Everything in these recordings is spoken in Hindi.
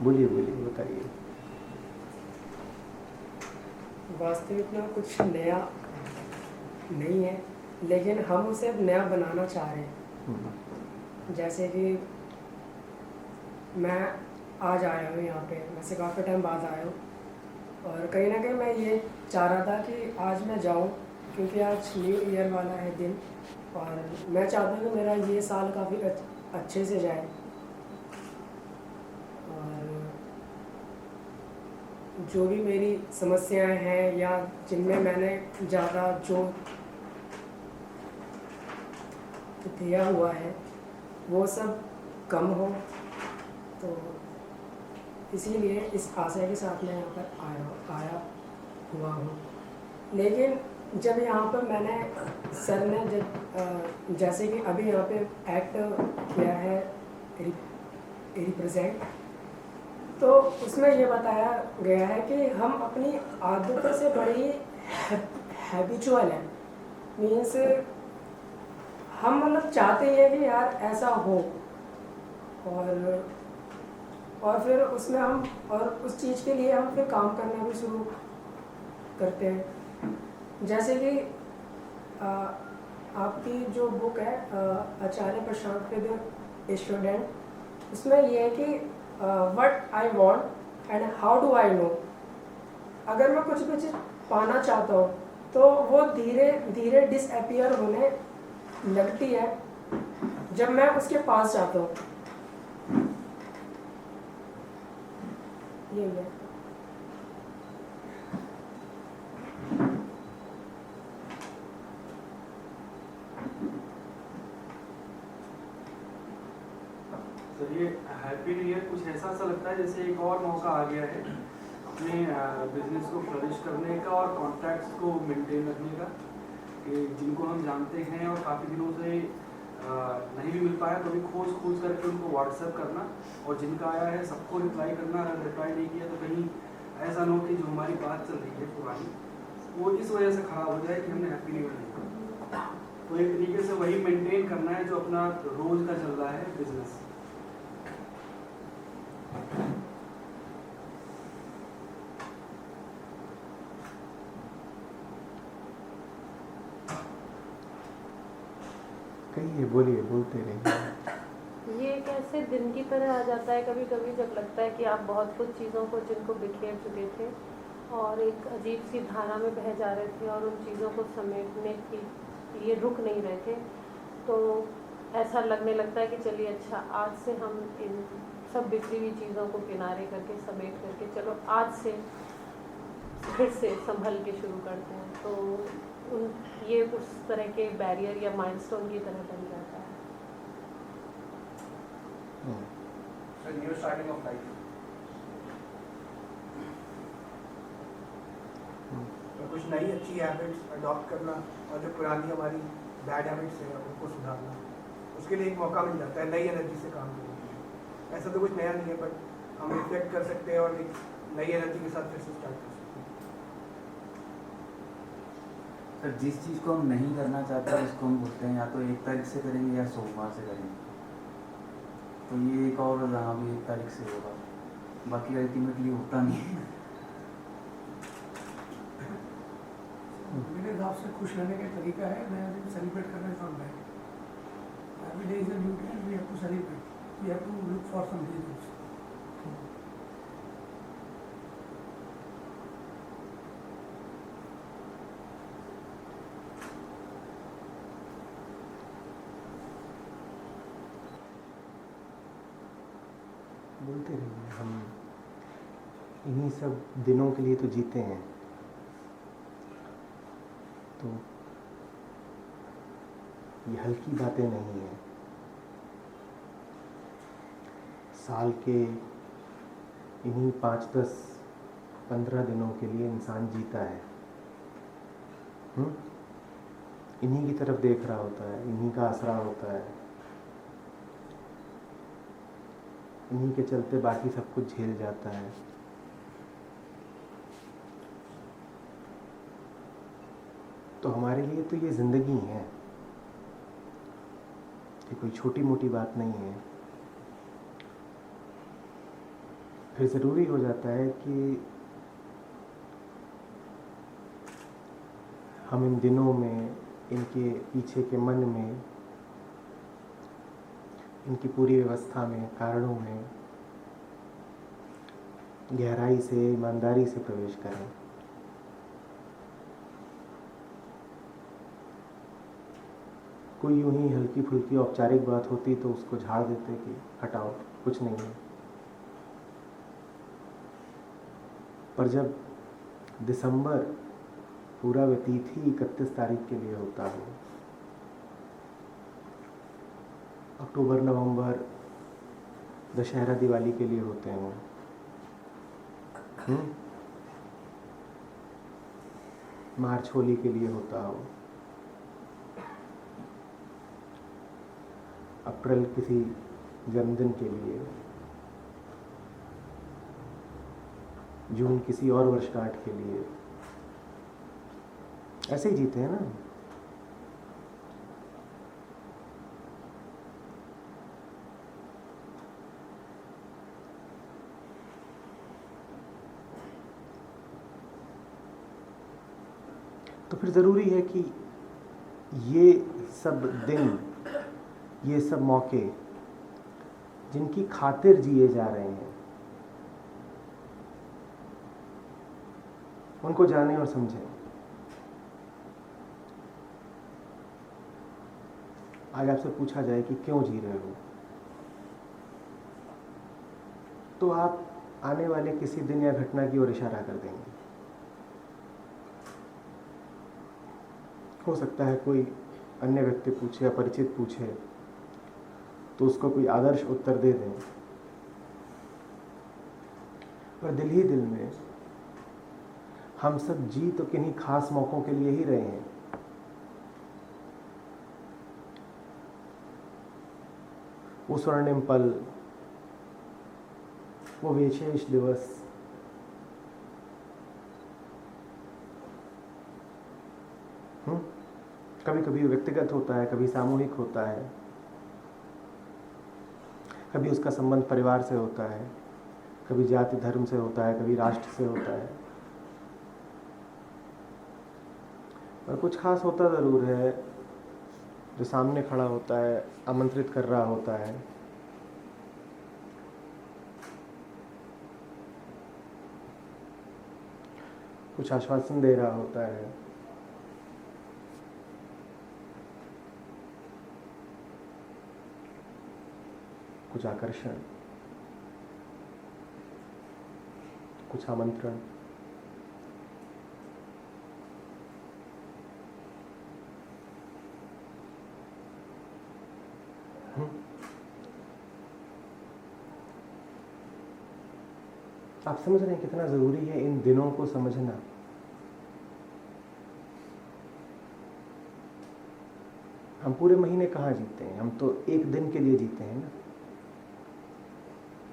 बोलिए बोलिए, बताइए। वास्तविक में कुछ नया नहीं है, लेकिन हम उसे अब नया बनाना चाह रहे हैं। जैसे कि मैं आज आया हूँ यहाँ पे, वैसे काफ़ी टाइम बाद आया हूँ, और कहीं ना कहीं मैं ये चाह रहा था कि आज मैं जाऊँ, क्योंकि आज न्यू ईयर वाला है दिन, और मैं चाहता हूँ कि मेरा ये साल काफ़ी अच्छे से जाए। और जो भी मेरी समस्याएं हैं या जिनमें मैंने ज़्यादा जो दिया हुआ है वो सब कम हो, तो इसीलिए इस आशय के साथ मैं यहाँ पर आया हुआ हूँ। लेकिन जब यहाँ पर मैंने सर ने जब जैसे कि अभी यहाँ पे एक्ट किया है रिप्रेजेंट, तो उसमें ये बताया गया है कि हम अपनी आदतों से बड़ी हैबिचुअल हैं। मीन्स हम मतलब चाहते हैं कि यार ऐसा हो, और फिर उसमें हम और उस चीज़ के लिए हम फिर काम करना भी शुरू करते हैं। जैसे कि आपकी जो बुक है आचार्य प्रशांत के द स्टूडेंट, उसमें ये है कि what I want and how do I know. अगर मैं कुछ भी चीज़ पाना चाहता हूँ तो वो धीरे धीरे डिसअपियर होने लगती है जब मैं उसके पास जाता हूँ। ये है। सर ये हैप्पी न्यू ईयर कुछ ऐसा लगता है जैसे एक और मौका आ गया है अपने बिजनेस को फ्लरिश करने का और कॉन्टैक्ट्स को मेंटेन रखने का, कि जिनको हम जानते हैं और काफ़ी दिनों से नहीं भी मिल पाया तो भी खोज करके उनको व्हाट्सएप करना, और जिनका आया है सबको रिप्लाई करना। अगर रिप्लाई नहीं किया तो कहीं ऐसा ना हो कि जो हमारी बात चल रही है पुरानी वो इस वजह से ख़राब हो जाए कि हमने हैप्पी न्यू ईयर नहीं किया। तो एक तरीके से वही मेंटेन करना है जो अपना रोज़ का चल रहा है बिजनेस। कहिए, बोलिए, बोलते रहिए। ये एक ऐसे दिन की तरह आ जाता है कभी कभी जब लगता है कि आप बहुत कुछ चीज़ों को जिनको बिखेर चुके थे और एक अजीब सी धारा में बह जा रहे थे और उन चीज़ों को समेटने की लिए रुक नहीं रहे थे, तो ऐसा लगने लगता है कि चलिए अच्छा आज से हम इन सब बिखरी हुई चीज़ों को किनारे करके समेट करके चलो आज से फिर से संभल के शुरू करते हैं। तो ये उस तरह के बैरियर या माइलस्टोन की तरह बन जाता है। न्यू स्टार्टिंग ऑफ लाइफ, तो कुछ नई अच्छी हैबिट्स अडॉप्ट करना और जो पुरानी हमारी बैड हैबिट्स हैं उनको सुधारना, उसके लिए एक मौका मिल जाता है नई एनर्जी से काम करने के लिए। ऐसा तो कुछ नया नहीं है, बट हम रिफ्लेक्ट कर सकते हैं और एक नई एनर्जी के साथ फिर से स्टार्ट कर सकते हैं। सर जिस चीज़ को हम नहीं करना चाहते उसको हम बोलते हैं या तो 1 तारीख से करेंगे या सोमवार से करेंगे, तो ये एक और जहाँ भी 1 तारीख से होगा, बाकी अल्टीमेटली होता नहीं है। मेरे हिसाब से खुश रहने का तरीका है नया दिन सेलिब्रेट करने का है। Every day is a new day, we have to celebrate, we have to look for some reasons. बोलते रहिए। हम इन्हीं सब दिनों के लिए तो जीते हैं, तो ये हल्की बातें नहीं हैं। साल के इन्हीं 5, 10, 15 दिनों के लिए इंसान जीता है। इन्हीं की तरफ देख रहा होता है, इन्हीं का आसरा होता है, इन्हीं के चलते बाकी सब कुछ झेल जाता है। तो हमारे लिए तो ये ज़िंदगी है, ये कोई छोटी मोटी बात नहीं है। फिर ज़रूरी हो जाता है कि हम इन दिनों में इनके पीछे के मन में, इनकी पूरी व्यवस्था में, कारणों में गहराई से, ईमानदारी से प्रवेश करें। कोई यूं ही हल्की फुल्की औपचारिक बात होती तो उसको झाड़ देते कि हटाओ, कुछ नहीं है। पर जब दिसंबर पूरा व्यतीत ही 31 तारीख के लिए होता हो, अक्टूबर नवंबर दशहरा दिवाली के लिए होते हैं, मार्च होली के लिए होता हो, अप्रैल किसी जन्मदिन के लिए, जून किसी और वर्षगांठ के लिए, ऐसे ही जीते हैं ना। तो फिर ज़रूरी है कि ये सब दिन, ये सब मौके जिनकी खातिर जिए जा रहे हैं, उनको जानें और समझें। आज आपसे पूछा जाए कि क्यों जी रहे हो, तो आप आने वाले किसी दिन या घटना की ओर इशारा कर देंगे। हो सकता है कोई अन्य व्यक्ति पूछे, अपरिचित पूछे, तो उसको कोई आदर्श उत्तर दे दें, पर दिल ही दिल में हम सब जी तो किन्हीं खास मौकों के लिए ही रहे हैं। वो स्वर्णिम पल, वो विशेष दिवस, कभी कभी व्यक्तिगत होता है, कभी सामूहिक होता है, कभी उसका संबंध परिवार से होता है, कभी जाति धर्म से होता है, कभी राष्ट्र से होता है, और कुछ खास होता ज़रूर है। जो सामने खड़ा होता है, आमंत्रित कर रहा होता है, कुछ आश्वासन दे रहा होता है, कुछ आकर्षण, कुछ आमंत्रण। आप समझ रहे हैं कितना जरूरी है इन दिनों को समझना। हम पूरे महीने कहाँ जीते हैं, हम तो एक दिन के लिए जीते हैं ना।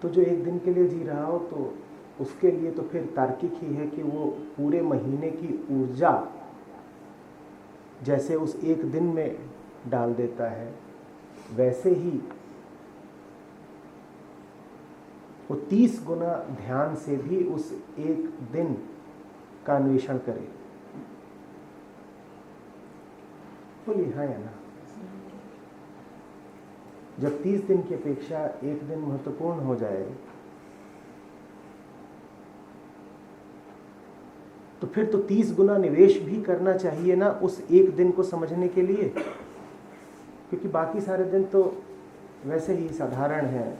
तो जो एक दिन के लिए जी रहा हो, तो उसके लिए तो फिर तार्किक ही है कि वो पूरे महीने की ऊर्जा जैसे उस एक दिन में डाल देता है, वैसे ही वो 30 गुना ध्यान से भी उस एक दिन का अन्वेषण करे। बोलिए हाँ या ना। जब 30 दिन की अपेक्षा एक दिन महत्वपूर्ण हो जाए, तो फिर तो 30 गुना निवेश भी करना चाहिए ना उस एक दिन को समझने के लिए, क्योंकि बाकी सारे दिन तो वैसे ही साधारण है,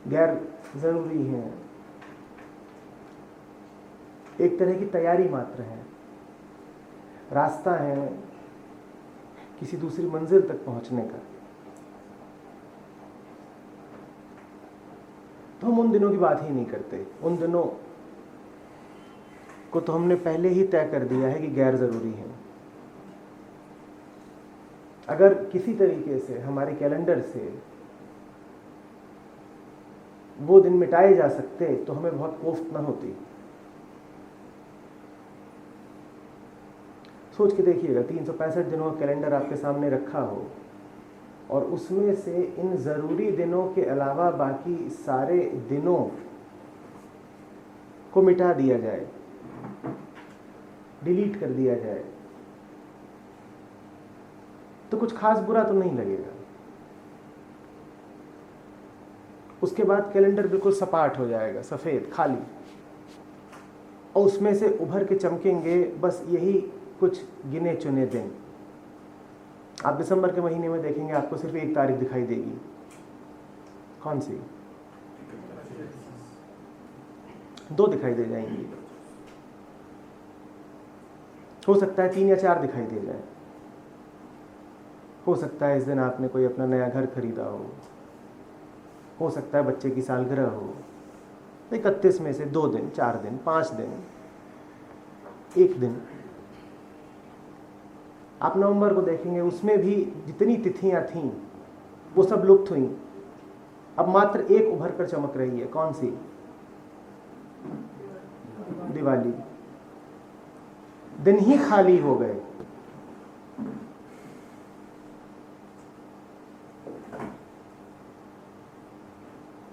गैर जरूरी है, एक तरह की तैयारी मात्र है, रास्ता है किसी दूसरी मंजिल तक पहुंचने का। तो हम उन दिनों की बात ही नहीं करते। उन दिनों को तो हमने पहले ही तय कर दिया है कि गैर जरूरी है। अगर किसी तरीके से हमारे कैलेंडर से वो दिन मिटाए जा सकते तो हमें बहुत कोफ्त न होती। सोच के देखिएगा, 365 दिनों का कैलेंडर आपके सामने रखा हो और उसमें से इन ज़रूरी दिनों के अलावा बाकी सारे दिनों को मिटा दिया जाए, डिलीट कर दिया जाए, तो कुछ खास बुरा तो नहीं लगेगा। उसके बाद कैलेंडर बिल्कुल सपाट हो जाएगा, सफ़ेद खाली, और उसमें से उभर के चमकेंगे बस यही कुछ गिने चुने दिन। आप दिसंबर के महीने में देखेंगे आपको सिर्फ एक तारीख दिखाई देगी, कौन सी? 2 दिखाई दे जाएंगी, हो सकता है 3 या 4 दिखाई दे जाए। हो सकता है इस दिन आपने कोई अपना नया घर खरीदा हो सकता है बच्चे की सालगिरह हो। 31 में से 2 दिन, 4 दिन, 5 दिन, 1 दिन। आप नवंबर को देखेंगे, उसमें भी जितनी तिथियां थीं वो सब लुप्त हुई। अब मात्र एक उभर कर चमक रही है, कौन सी? दिवाली। दिन ही खाली हो गए।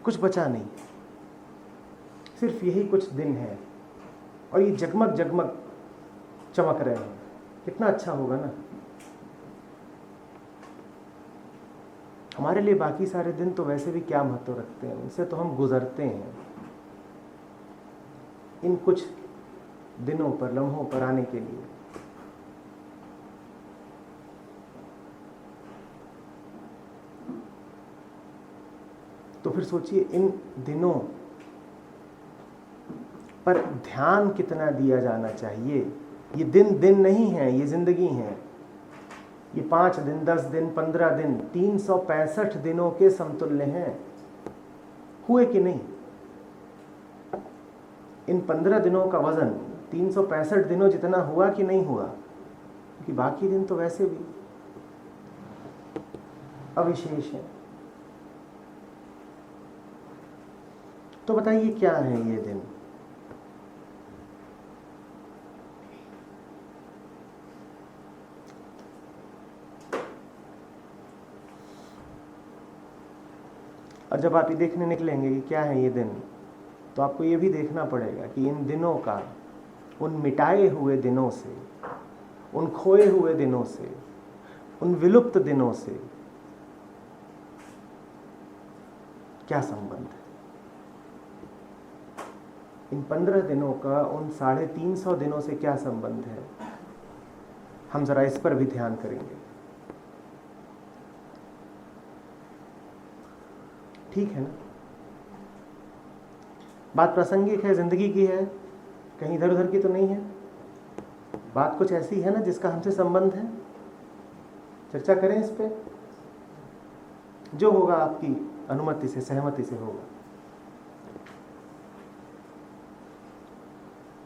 कुछ बचा नहीं, सिर्फ यही कुछ दिन है और ये जगमग जगमग चमक रहे हैं। कितना अच्छा होगा ना। हमारे लिए बाकी सारे दिन तो वैसे भी क्या महत्व रखते हैं, उनसे तो हम गुजरते हैं। इन कुछ दिनों पर, लम्हों पर आने के लिए तो फिर सोचिए इन दिनों पर ध्यान कितना दिया जाना चाहिए। ये दिन दिन नहीं है, ये जिंदगी है। ये 5 दिन, 10 दिन, 15 दिन, 365 दिनों के समतुल्य हैं। हुए कि नहीं? इन 15 दिनों का वजन 365 दिनों जितना हुआ कि नहीं हुआ? क्योंकि बाकी दिन तो वैसे भी अविशेष हैं। तो बताइए क्या है ये दिन? और जब आप ये देखने निकलेंगे कि क्या है ये दिन, तो आपको ये भी देखना पड़ेगा कि इन दिनों का, उन मिटाए हुए दिनों से, उन खोए हुए दिनों से, उन विलुप्त दिनों से क्या संबंध है। इन 15 दिनों का उन 350 दिनों से क्या संबंध है, हम जरा इस पर भी ध्यान करेंगे। ठीक है ना? बात प्रासंगिक है, जिंदगी की है, कहीं इधर उधर की तो नहीं है। बात कुछ ऐसी है ना जिसका हमसे संबंध है। चर्चा करें इस पे। जो होगा आपकी अनुमति से, सहमति से होगा।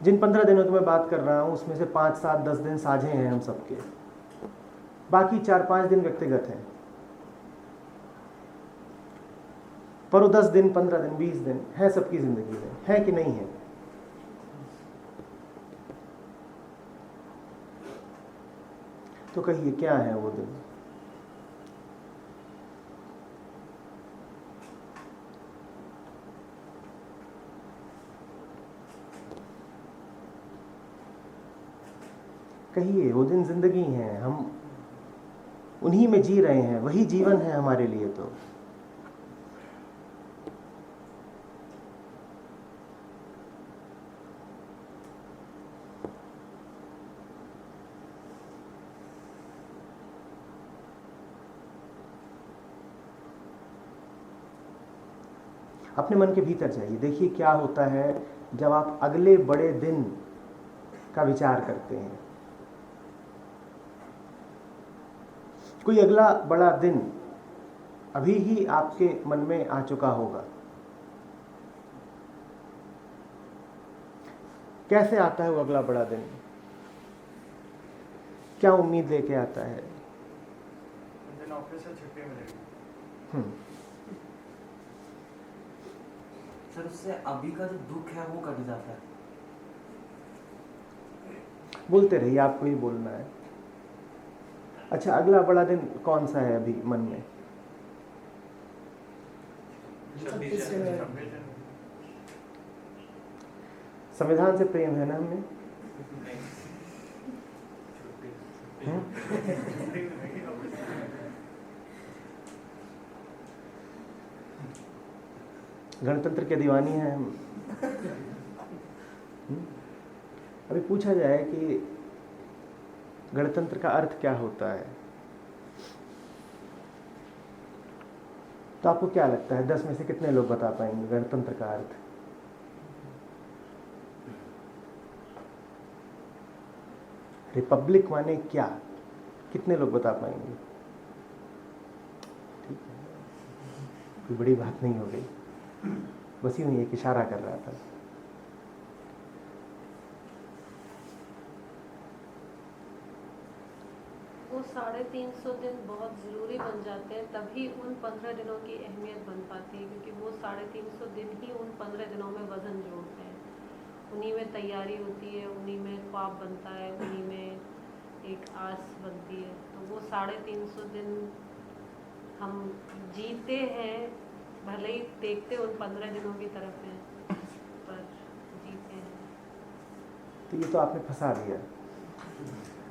जिन 15 दिनों की मैं बात कर रहा हूं उसमें से 5, 7, 10 दिन साझे हैं हम सबके, बाकी 4-5 दिन व्यक्तिगत हैं। पर वो 10 दिन, 15 दिन, 20 दिन है सबकी जिंदगी में, है कि नहीं है? तो कहिए क्या है वो दिन? कहिए। वो दिन जिंदगी है, हम उन्हीं में जी रहे हैं, वही जीवन है हमारे लिए। तो अपने मन के भीतर जाइए, देखिए क्या होता है जब आप अगले बड़े दिन का विचार करते हैं। कोई अगला बड़ा दिन अभी ही आपके मन में आ चुका होगा। कैसे आता है वो अगला बड़ा दिन? क्या उम्मीद लेके आता है? दिन ऑफिस से छुट्टी मिलेगी। सर उससे अभी का जो दुख है वो कट जाता है। बोलते रहिए, आपको ही बोलना है। अच्छा, अगला बड़ा दिन कौन सा है अभी मन में? 26 जनवरी। संविधान से प्रेम है ना हमें? गणतंत्र के दीवानी हैं हम। अभी पूछा जाए कि गणतंत्र का अर्थ क्या होता है, तो आपको क्या लगता है 10 में से कितने लोग बता पाएंगे गणतंत्र का अर्थ? रिपब्लिक माने क्या, कितने लोग बता पाएंगे? ठीक है, कोई बड़ी बात नहीं हो गई, बस यूं ही एक इशारा कर रहा था। वो 350 दिन बहुत ज़रूरी बन जाते हैं, तभी उन 15 दिनों की अहमियत बन पाती है, क्योंकि वो 350 दिन ही उन 15 दिनों में वज़न जोड़ते हैं। उन्हीं में तैयारी होती है, उन्हीं में ख्वाब बनता है, उन्हीं में एक आस बनती है। तो वो 350 दिन हम जीते हैं, भले ही देखते उन 15 दिनों की तरफ हैं, पर जीते हैं। तो ये तो आपने फंसा दिया।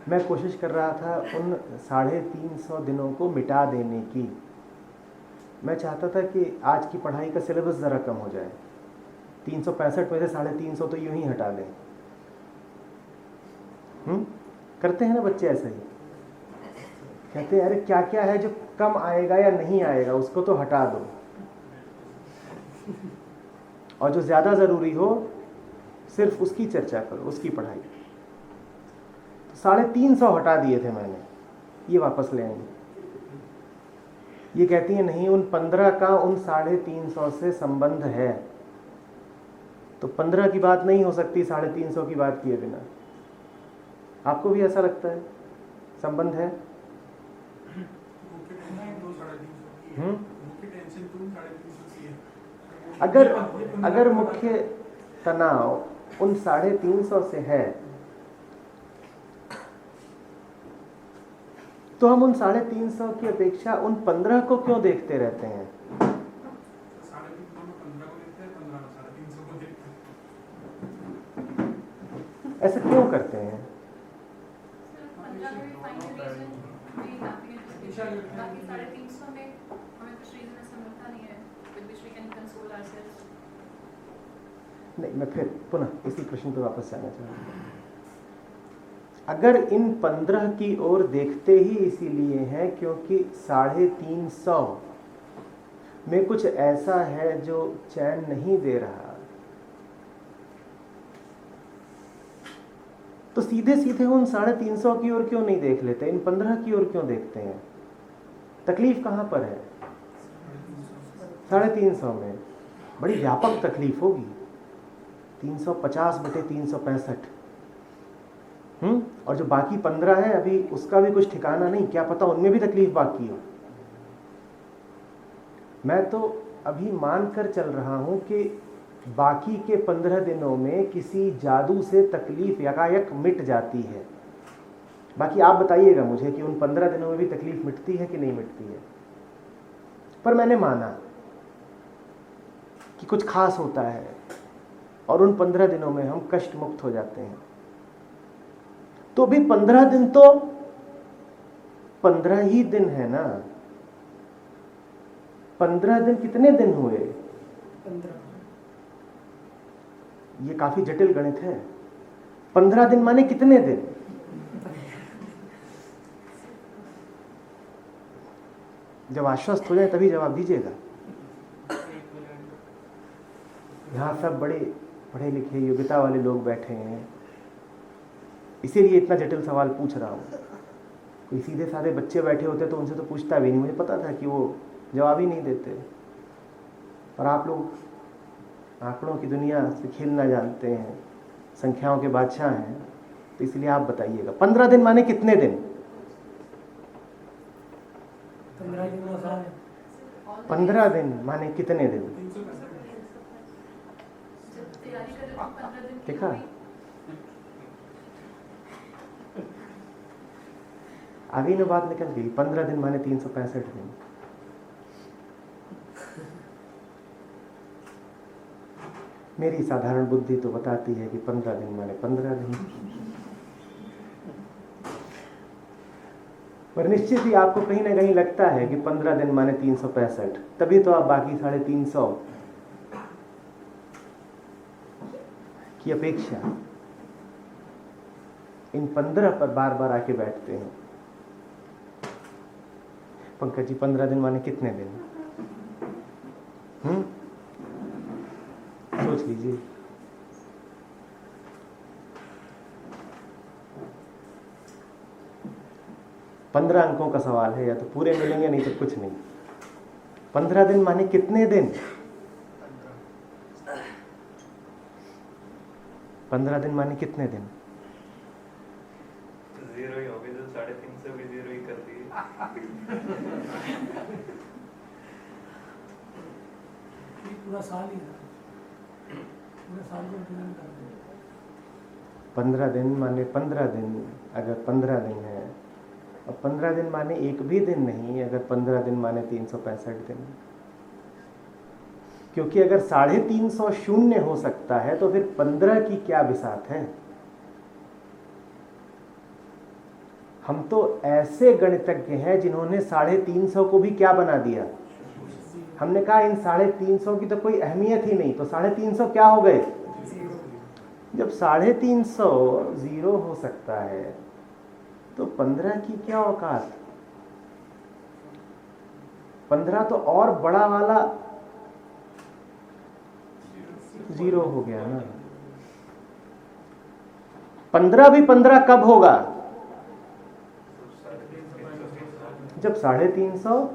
मैं कोशिश कर रहा था उन 350 दिनों को मिटा देने की। मैं चाहता था कि आज की पढ़ाई का सिलेबस ज़रा कम हो जाए, 365 में से 350 तो यूं ही हटा दें। करते हैं ना बच्चे ऐसे ही, कहते हैं अरे क्या क्या है जो कम आएगा या नहीं आएगा उसको तो हटा दो, और जो ज़्यादा ज़रूरी हो सिर्फ उसकी चर्चा करो, उसकी पढ़ाई। 350 हटा दिए थे मैंने, ये वापस ले आएंगे। ये कहती है नहीं, उन 15 का उन 350 से संबंध है, तो 15 की बात नहीं हो सकती 350 की बात किए बिना। आपको भी ऐसा लगता है संबंध है? अगर मुख्य तनाव उन 350 से है, तो हम उन 350 की अपेक्षा उन 15 को क्यों देखते रहते हैं? ऐसा क्यों करते हैं? नहीं, मैं फिर पुनः इसी प्रश्न पर वापस जाना चाहूँगा। अगर इन 15 की ओर देखते ही इसीलिए हैं क्योंकि 350 में कुछ ऐसा है जो चैन नहीं दे रहा, तो सीधे सीधे उन 350 की ओर क्यों नहीं देख लेते, इन 15 की ओर क्यों देखते हैं? तकलीफ कहाँ पर है? 350 में बड़ी व्यापक तकलीफ होगी, 350/365। और जो बाकी 15 है अभी उसका भी कुछ ठिकाना नहीं, क्या पता उनमें भी तकलीफ बाकी हो। मैं तो अभी मानकर चल रहा हूं कि बाकी के 15 दिनों में किसी जादू से तकलीफ यकायक मिट जाती है। बाकी आप बताइएगा मुझे कि उन 15 दिनों में भी तकलीफ मिटती है कि नहीं मिटती है। पर मैंने माना कि कुछ खास होता है और उन 15 दिनों में हम कष्ट मुक्त हो जाते हैं। तो भी 15 दिन तो 15 ही दिन है ना। 15 दिन कितने दिन हुए? 15। ये काफी जटिल गणित है। 15 दिन माने कितने दिन? जब आश्वस्त हो जाए तभी जवाब दीजिएगा। यहाँ सब बड़े पढ़े लिखे योग्यता वाले लोग बैठे हैं, इसीलिए इतना जटिल सवाल पूछ रहा हूँ। कोई सीधे साधे बच्चे बैठे होते तो उनसे तो पूछता भी नहीं, मुझे पता था कि वो जवाब ही नहीं देते। और आप लोग आंकड़ों की दुनिया से खेलना जानते हैं, संख्याओं के बादशाह हैं, तो इसलिए आप बताइएगा 15 दिन माने कितने दिन? 15 दिन माने कितने दिन? देखा, आगे में बात निकल गई। 15 दिन माने 365 दिन। मेरी साधारण बुद्धि तो बताती है कि 15 दिन माने 15 दिन। पर निश्चित ही आपको कहीं ना कहीं लगता है कि 15 दिन माने 365, तभी तो आप बाकी 350 की अपेक्षा इन 15 पर बार बार आके बैठते हैं। पंकज जी 15 दिन माने कितने दिन? सोच लीजिए। पंद्रह अंकों का सवाल है, या तो पूरे मिलेंगे नहीं तो कुछ नहीं। 15 दिन माने कितने दिन? 15 दिन माने कितने दिन? जीरो ही होगी, तो 350 भी जीरो ही कर दिए। पूरा साल ही है, पूरा साल को डिजाइन कर दें। 15 दिन माने 15 दिन, अगर 15 दिन है, और 15 दिन माने एक भी दिन नहीं, अगर 15 दिन माने 365 दिन। क्योंकि अगर 350 शून्य हो सकता है तो फिर 15 की क्या बिसात है? हम तो ऐसे गणितज्ञ हैं जिन्होंने 350 को भी क्या बना दिया। हमने कहा इन 350 की तो कोई अहमियत ही नहीं, तो 350 क्या हो गए? जब 350 जीरो हो सकता है तो 15 की क्या औकात? 15 तो और बड़ा वाला जीरो हो गया ना। 15 भी 15 कब होगा? जब 350।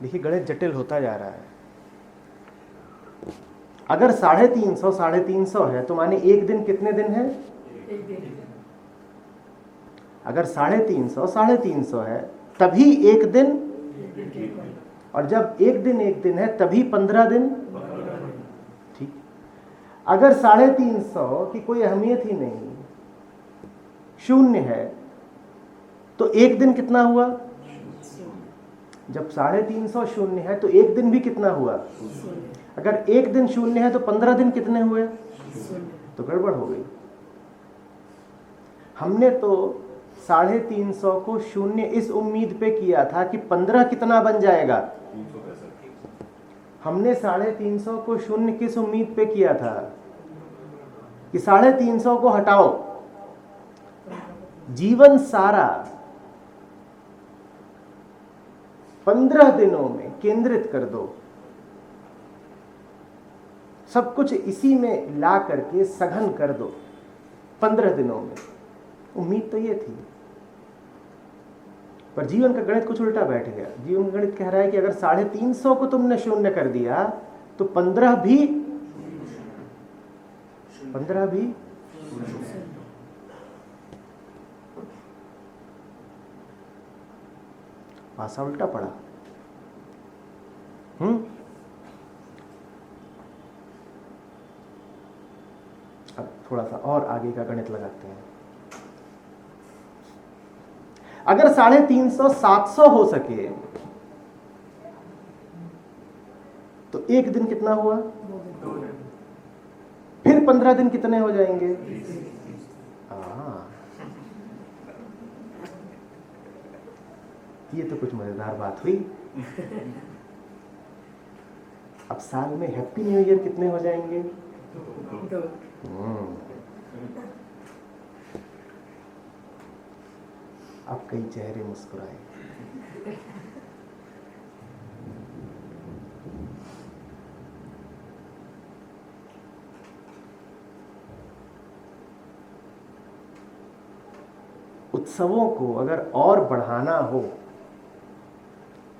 देखिए गणित जटिल होता जा रहा है। अगर 350 है तो माने एक दिन कितने दिन है? एक दिन। अगर 350 है तभी एक दिन, और जब एक दिन है तभी 15 दिन। ठीक। अगर 350 की कोई अहमियत ही नहीं, शून्य है, तो एक दिन कितना हुआ? जब 350 शून्य है तो एक दिन भी कितना हुआ? अगर एक दिन शून्य है तो 15 दिन कितने हुए? तो गड़बड़ हो गई। हमने तो 350 को शून्य इस उम्मीद पे किया था कि 15 कितना बन जाएगा। हमने 350 को शून्य किस उम्मीद पे किया था कि 350 को हटाओ, जीवन सारा 15 दिनों में केंद्रित कर दो, सब कुछ इसी में ला करके सघन कर दो 15 दिनों में। उम्मीद तो ये थी, पर जीवन का गणित कुछ उल्टा बैठ गया। जीवन का गणित कह रहा है कि अगर 350 को तुमने शून्य कर दिया तो 15 भी पासा उल्टा पड़ा। अब थोड़ा सा और आगे का गणित लगाते हैं। अगर 350 700 हो सके तो एक दिन कितना हुआ? फिर 15 दिन कितने हो जाएंगे? ये तो कुछ मजेदार बात हुई। अब साल में हैप्पी न्यू ईयर कितने हो जाएंगे? 2। अब कई चेहरे मुस्कुराए। उत्सवों को अगर और बढ़ाना हो,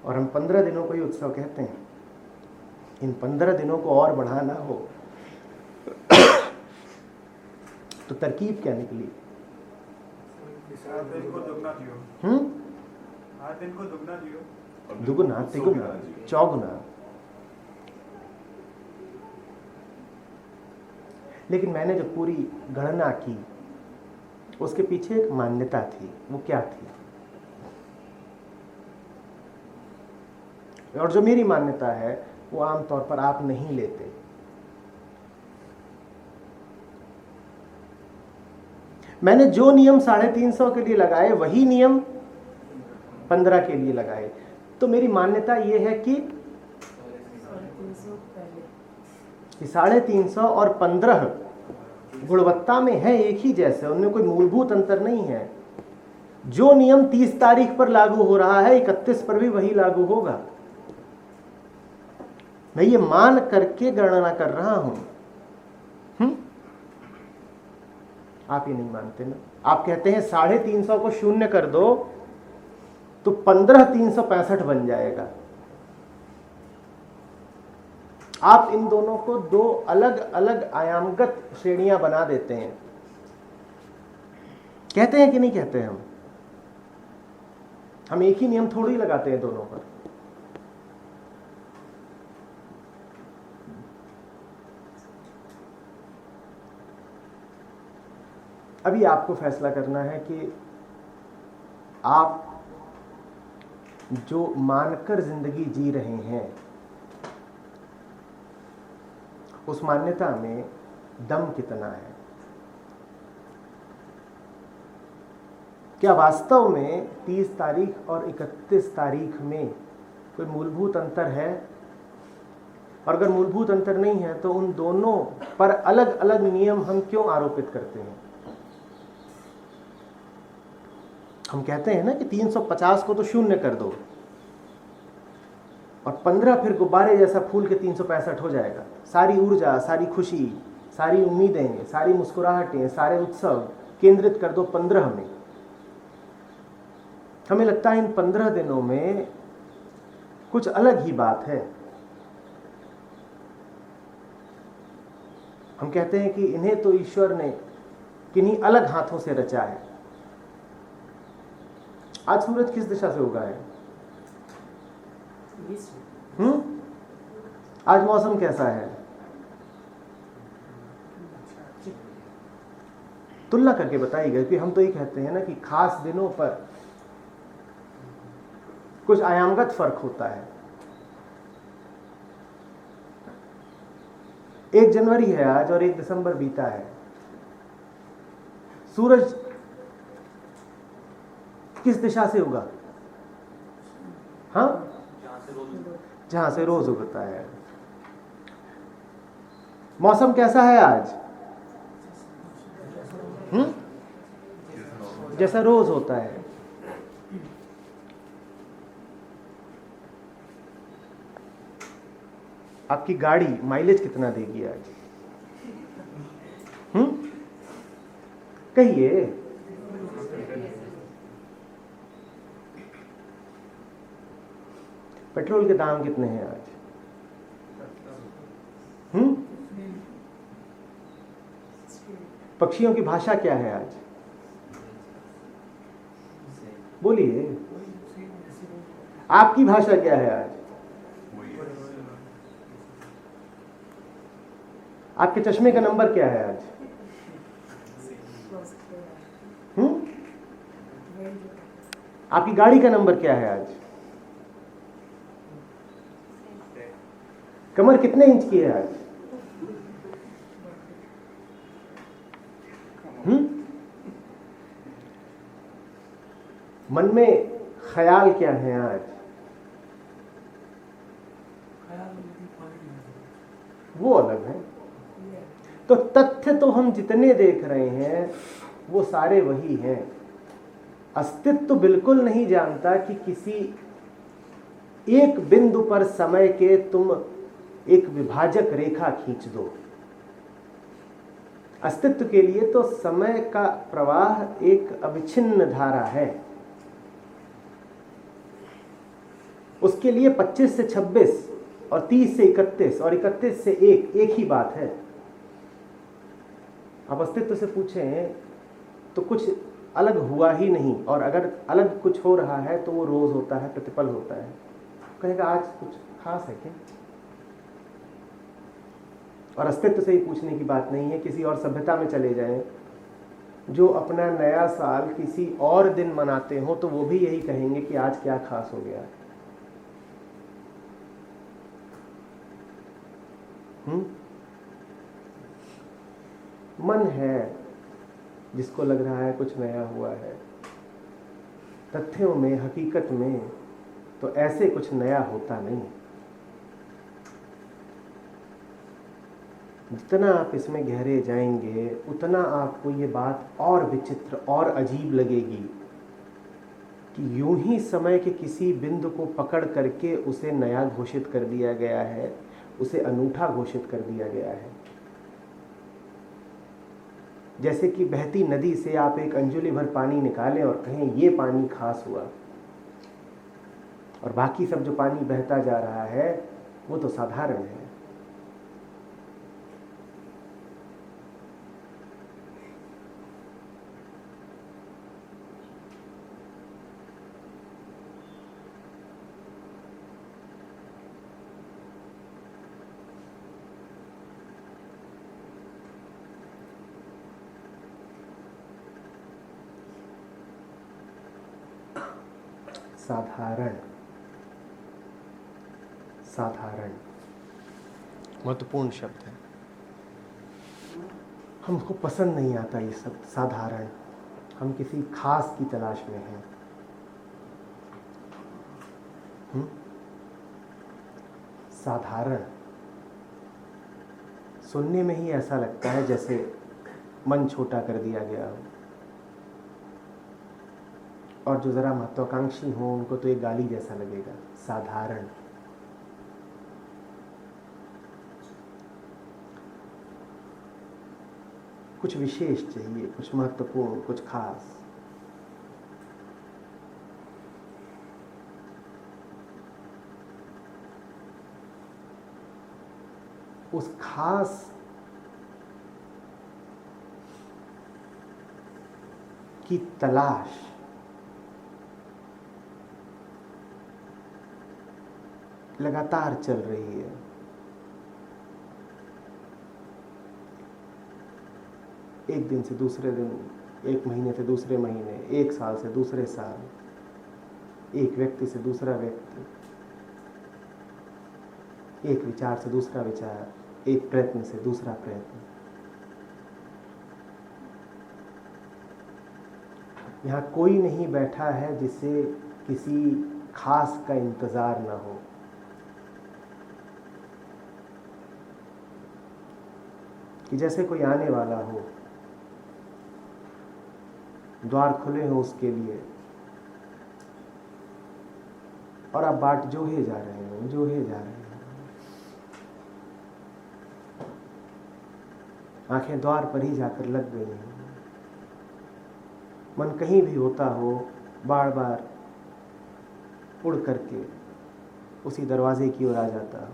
और हम 15 दिनों को ही उत्सव कहते हैं, इन 15 दिनों को और बढ़ाना हो तो तरकीब क्या निकली? 7 दिन को दुगना दियो। 8 दिन को दुगना दियो। दुगुना, तिगुना, चौगुना। लेकिन मैंने जो पूरी गणना की उसके पीछे एक मान्यता थी। वो क्या थी? और जो मेरी मान्यता है वो आमतौर पर आप नहीं लेते। मैंने जो नियम 350 के लिए लगाए वही नियम 15 के लिए लगाए। तो मेरी मान्यता ये है कि 350 और 15 गुणवत्ता में है एक ही जैसे, उनमें कोई मूलभूत अंतर नहीं है। जो नियम 30 तारीख पर लागू हो रहा है 31 पर भी वही लागू होगा। मैं ये मान करके गणना कर रहा हूं। आप ये नहीं मानते ना। आप कहते हैं 350 को शून्य कर दो तो 15 365 बन जाएगा। आप इन दोनों को दो अलग अलग आयामगत श्रेणियां बना देते हैं। कहते हैं कि नहीं कहते हैं हम एक ही नियम थोड़ी लगाते हैं दोनों पर। अभी आपको फैसला करना है कि आप जो मानकर जिंदगी जी रहे हैं उस मान्यता में दम कितना है। क्या वास्तव में 30 तारीख और 31 तारीख में कोई मूलभूत अंतर है? और अगर मूलभूत अंतर नहीं है तो उन दोनों पर अलग अलग नियम हम क्यों आरोपित करते हैं? हम कहते हैं ना कि 350 को तो शून्य कर दो और 15 फिर गुब्बारे जैसा फूल के 365 हो जाएगा। सारी ऊर्जा, सारी खुशी, सारी उम्मीदें, सारी मुस्कुराहटें, सारे उत्सव केंद्रित कर दो 15 में। हमें लगता है इन 15 दिनों में कुछ अलग ही बात है। हम कहते हैं कि इन्हें तो ईश्वर ने किन्हीं अलग हाथों से रचा है। आज सूरज किस दिशा से उगा है? आज मौसम कैसा है? तुलना करके बताइएगा कि हम तो ये कहते हैं ना कि खास दिनों पर कुछ आयामगत फर्क होता है। 1 जनवरी है आज और 1 दिसंबर बीता है। सूरज किस दिशा से उगा? हाँ, जहां से रोज उगता है। मौसम कैसा है आज? जैसा रोज होता है। आपकी गाड़ी माइलेज कितना देगी आज? कहिए। पेट्रोल के दाम कितने हैं आज? पक्षियों की भाषा क्या है आज? बोलिए, आपकी भाषा क्या है आज? आपके चश्मे का नंबर क्या है आज? आपकी गाड़ी का नंबर क्या है आज? कमर कितने इंच की है आज? मन में ख्याल क्या है आज? वो अलग है। तो तथ्य तो हम जितने देख रहे हैं वो सारे वही हैं। अस्तित्व बिल्कुल नहीं जानता कि किसी एक बिंदु पर समय के तुम एक विभाजक रेखा खींच दो। अस्तित्व के लिए तो समय का प्रवाह एक अविच्छिन्न धारा है। उसके लिए 25 से 26 और 30 से 31 और 31 से 1 एक ही बात है। आप अस्तित्व से पूछें तो कुछ अलग हुआ ही नहीं, और अगर अलग कुछ हो रहा है तो वो रोज होता है, प्रतिपल होता है। कहेगा आज कुछ खास है क्या? और अस्तित्व से ही पूछने की बात नहीं है। किसी और सभ्यता में चले जाएं, जो अपना नया साल किसी और दिन मनाते हो तो वो भी यही कहेंगे कि आज क्या खास हो गया। मन है जिसको लग रहा है कुछ नया हुआ है, तथ्यों में, हकीकत में तो ऐसे कुछ नया होता नहीं। जितना आप इसमें गहरे जाएंगे उतना आपको ये बात और विचित्र और अजीब लगेगी कि यूं ही समय के किसी बिंदु को पकड़ करके उसे नया घोषित कर दिया गया है, उसे अनूठा घोषित कर दिया गया है। जैसे कि बहती नदी से आप एक अंजुली भर पानी निकालें और कहें ये पानी खास हुआ, और बाकी सब जो पानी बहता जा रहा है वो तो साधारण है। साधारण, साधारण महत्वपूर्ण शब्द है। हमको पसंद नहीं आता ये सब साधारण। हम किसी खास की तलाश में हैं। साधारण सुनने में ही ऐसा लगता है जैसे मन छोटा कर दिया गया हो, और जो जरा महत्वाकांक्षी हो उनको तो एक गाली जैसा लगेगा। साधारण कुछ विशेष चाहिए, कुछ महत्वपूर्ण, कुछ खास। उस खास की तलाश लगातार चल रही है। एक दिन से दूसरे दिन, एक महीने से दूसरे महीने, एक साल से दूसरे साल, एक व्यक्ति से दूसरा व्यक्ति, एक विचार से दूसरा विचार, एक प्रयत्न से दूसरा प्रयत्न। यहाँ कोई नहीं बैठा है जिसे किसी खास का इंतजार न हो। कि जैसे कोई आने वाला हो, द्वार खुले हो उसके लिए, और आप बाट जोहे जा रहे हो, जोहे जा रहे हो। आंखें द्वार पर ही जाकर लग गई हैं। मन कहीं भी होता हो, बार बार उड़ करके उसी दरवाजे की ओर आ जाता।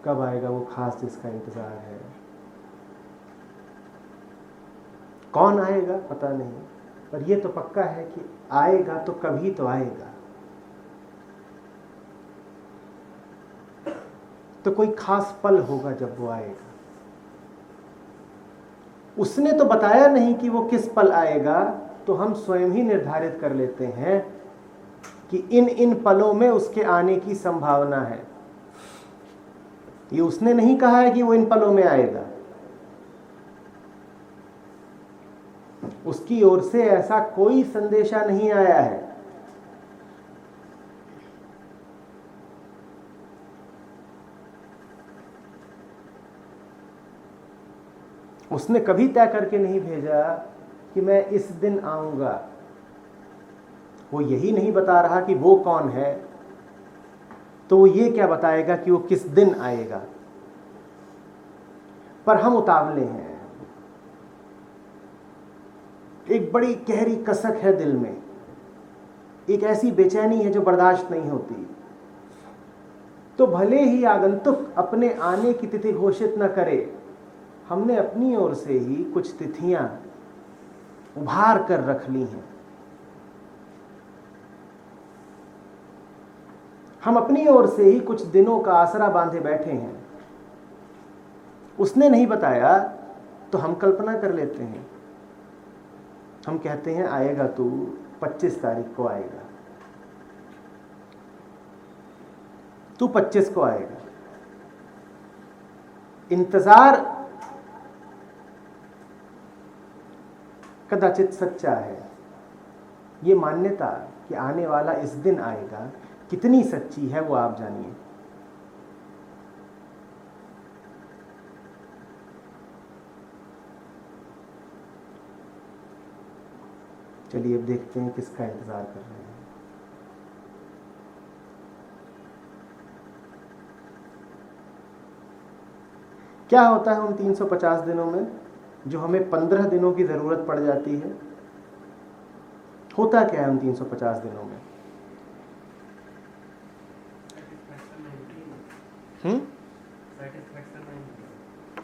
कब आएगा वो खास जिसका इंतजार है? कौन आएगा पता नहीं, पर ये तो पक्का है कि आएगा तो कभी तो आएगा। तो कोई खास पल होगा जब वो आएगा। उसने तो बताया नहीं कि वो किस पल आएगा, तो हम स्वयं ही निर्धारित कर लेते हैं कि इन इन पलों में उसके आने की संभावना है। ये उसने नहीं कहा है कि वो इन पलों में आएगा। उसकी ओर से ऐसा कोई संदेशा नहीं आया है। उसने कभी तय करके नहीं भेजा कि मैं इस दिन आऊंगा। वो यही नहीं बता रहा कि वो कौन है, तो वो ये क्या बताएगा कि वो किस दिन आएगा। पर हम उतावले हैं। एक बड़ी गहरी कसक है दिल में, एक ऐसी बेचैनी है जो बर्दाश्त नहीं होती। तो भले ही आगंतुक अपने आने की तिथि घोषित न करे, हमने अपनी ओर से ही कुछ तिथियां उभार कर रख ली हैं। हम अपनी ओर से ही कुछ दिनों का आसरा बांधे बैठे हैं। उसने नहीं बताया तो हम कल्पना कर लेते हैं। हम कहते हैं आएगा तू 25 तारीख को आएगा, तू 25 को आएगा। इंतजार कदाचित सच्चा है। ये मान्यता कि आने वाला इस दिन आएगा कितनी सच्ची है वो आप जानिए। चलिए अब देखते हैं किसका इंतजार कर रहे हैं। क्या होता है उन 350 दिनों में जो हमें 15 दिनों की जरूरत पड़ जाती है? होता क्या है उन 350 दिनों में?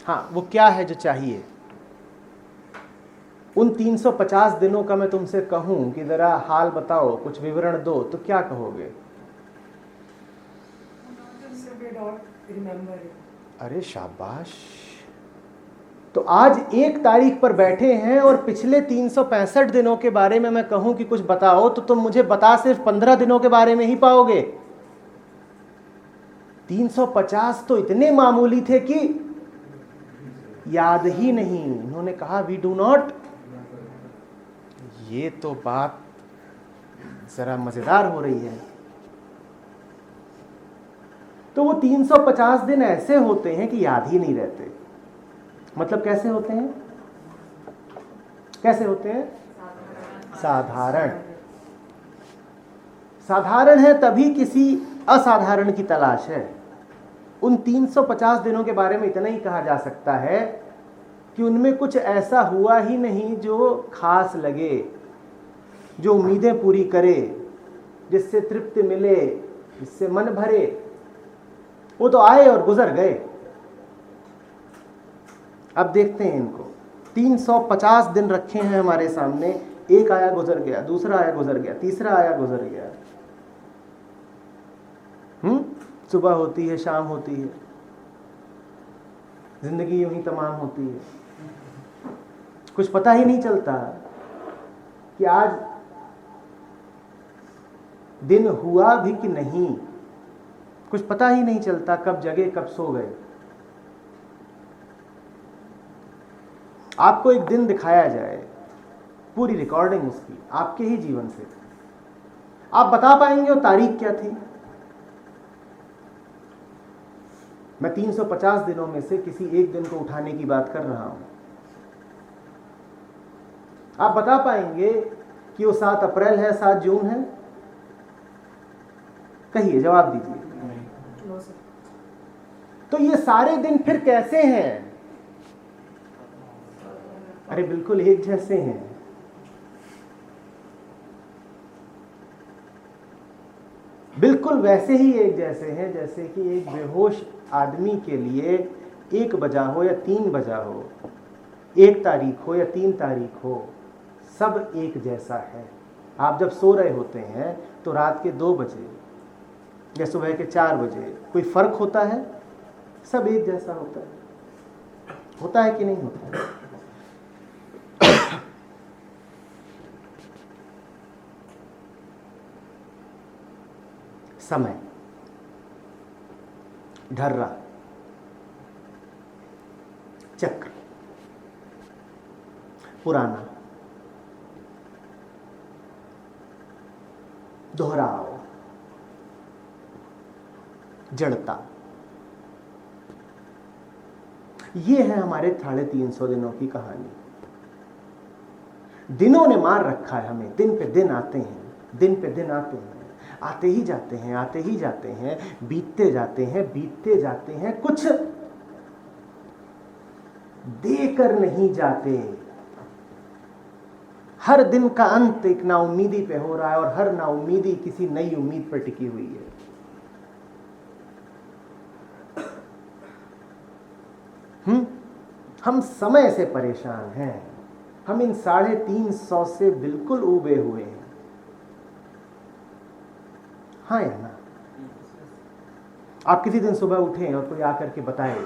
हाँ, वो क्या है जो चाहिए? उन 350 दिनों का मैं तुमसे कहूं कि जरा हाल बताओ, कुछ विवरण दो, तो क्या कहोगे? अरे शाबाश। तो आज 1 तारीख पर बैठे हैं और पिछले 365 दिनों के बारे में मैं कहूं कि कुछ बताओ, तो तुम मुझे बता सिर्फ 15 दिनों के बारे में ही पाओगे। 350 तो इतने मामूली थे कि याद ही नहीं। इन्होंने कहा वी डू नॉट। ये तो बात जरा मजेदार हो रही है। तो वो 350 दिन ऐसे होते हैं कि याद ही नहीं रहते। मतलब कैसे होते हैं? कैसे होते हैं? साधारण। साधारण है तभी किसी असाधारण की तलाश है। उन 350 दिनों के बारे में इतना ही कहा जा सकता है कि उनमें कुछ ऐसा हुआ ही नहीं जो खास लगे, जो उम्मीदें पूरी करे, जिससे तृप्ति मिले, जिससे मन भरे। वो तो आए और गुजर गए। अब देखते हैं इनको। 350 दिन रखे हैं हमारे सामने। एक आया गुजर गया, दूसरा आया गुजर गया, तीसरा आया गुजर गया। सुबह होती है, शाम होती है, जिंदगी यूं ही तमाम होती है। कुछ पता ही नहीं चलता कि आज दिन हुआ भी कि नहीं। कुछ पता ही नहीं चलता कब जगे कब सो गए। आपको एक दिन दिखाया जाए, पूरी रिकॉर्डिंग उसकी आपके ही जीवन से, आप बता पाएंगे वो तारीख क्या थी? मैं 350 दिनों में से किसी एक दिन को उठाने की बात कर रहा हूं। आप बता पाएंगे कि वो 7 अप्रैल है, 7 जून है? कहिए, जवाब दीजिए। तो ये सारे दिन फिर कैसे हैं? अरे बिल्कुल एक जैसे हैं। बिल्कुल वैसे ही एक जैसे हैं जैसे कि एक बेहोश आदमी के लिए 1 बजा हो या 3 बजा हो, 1 तारीख हो या 3 तारीख हो, सब एक जैसा है। आप जब सो रहे होते हैं तो रात के 2 बजे या सुबह के 4 बजे कोई फर्क होता है? सब एक जैसा होता है। होता है कि नहीं होता है? समय ढर्रा, चक्र, पुराना, दोहराव, जड़ता, ये है हमारे 350 दिनों की कहानी। दिनों ने मार रखा है हमें। दिन पे दिन आते हैं, दिन पे दिन आते हैं, आते ही जाते हैं, आते ही जाते हैं, बीतते जाते हैं, बीतते जाते हैं, कुछ देकर नहीं जाते। हर दिन का अंत एक नाउम्मीदी पे हो रहा है और हर नाउम्मीदी किसी नई उम्मीद पर टिकी हुई है। हम समय से परेशान हैं। हम इन 350 से बिल्कुल ऊबे हुए हैं। हाँ या ना? आप किसी दिन सुबह उठें और कोई आकर के बताए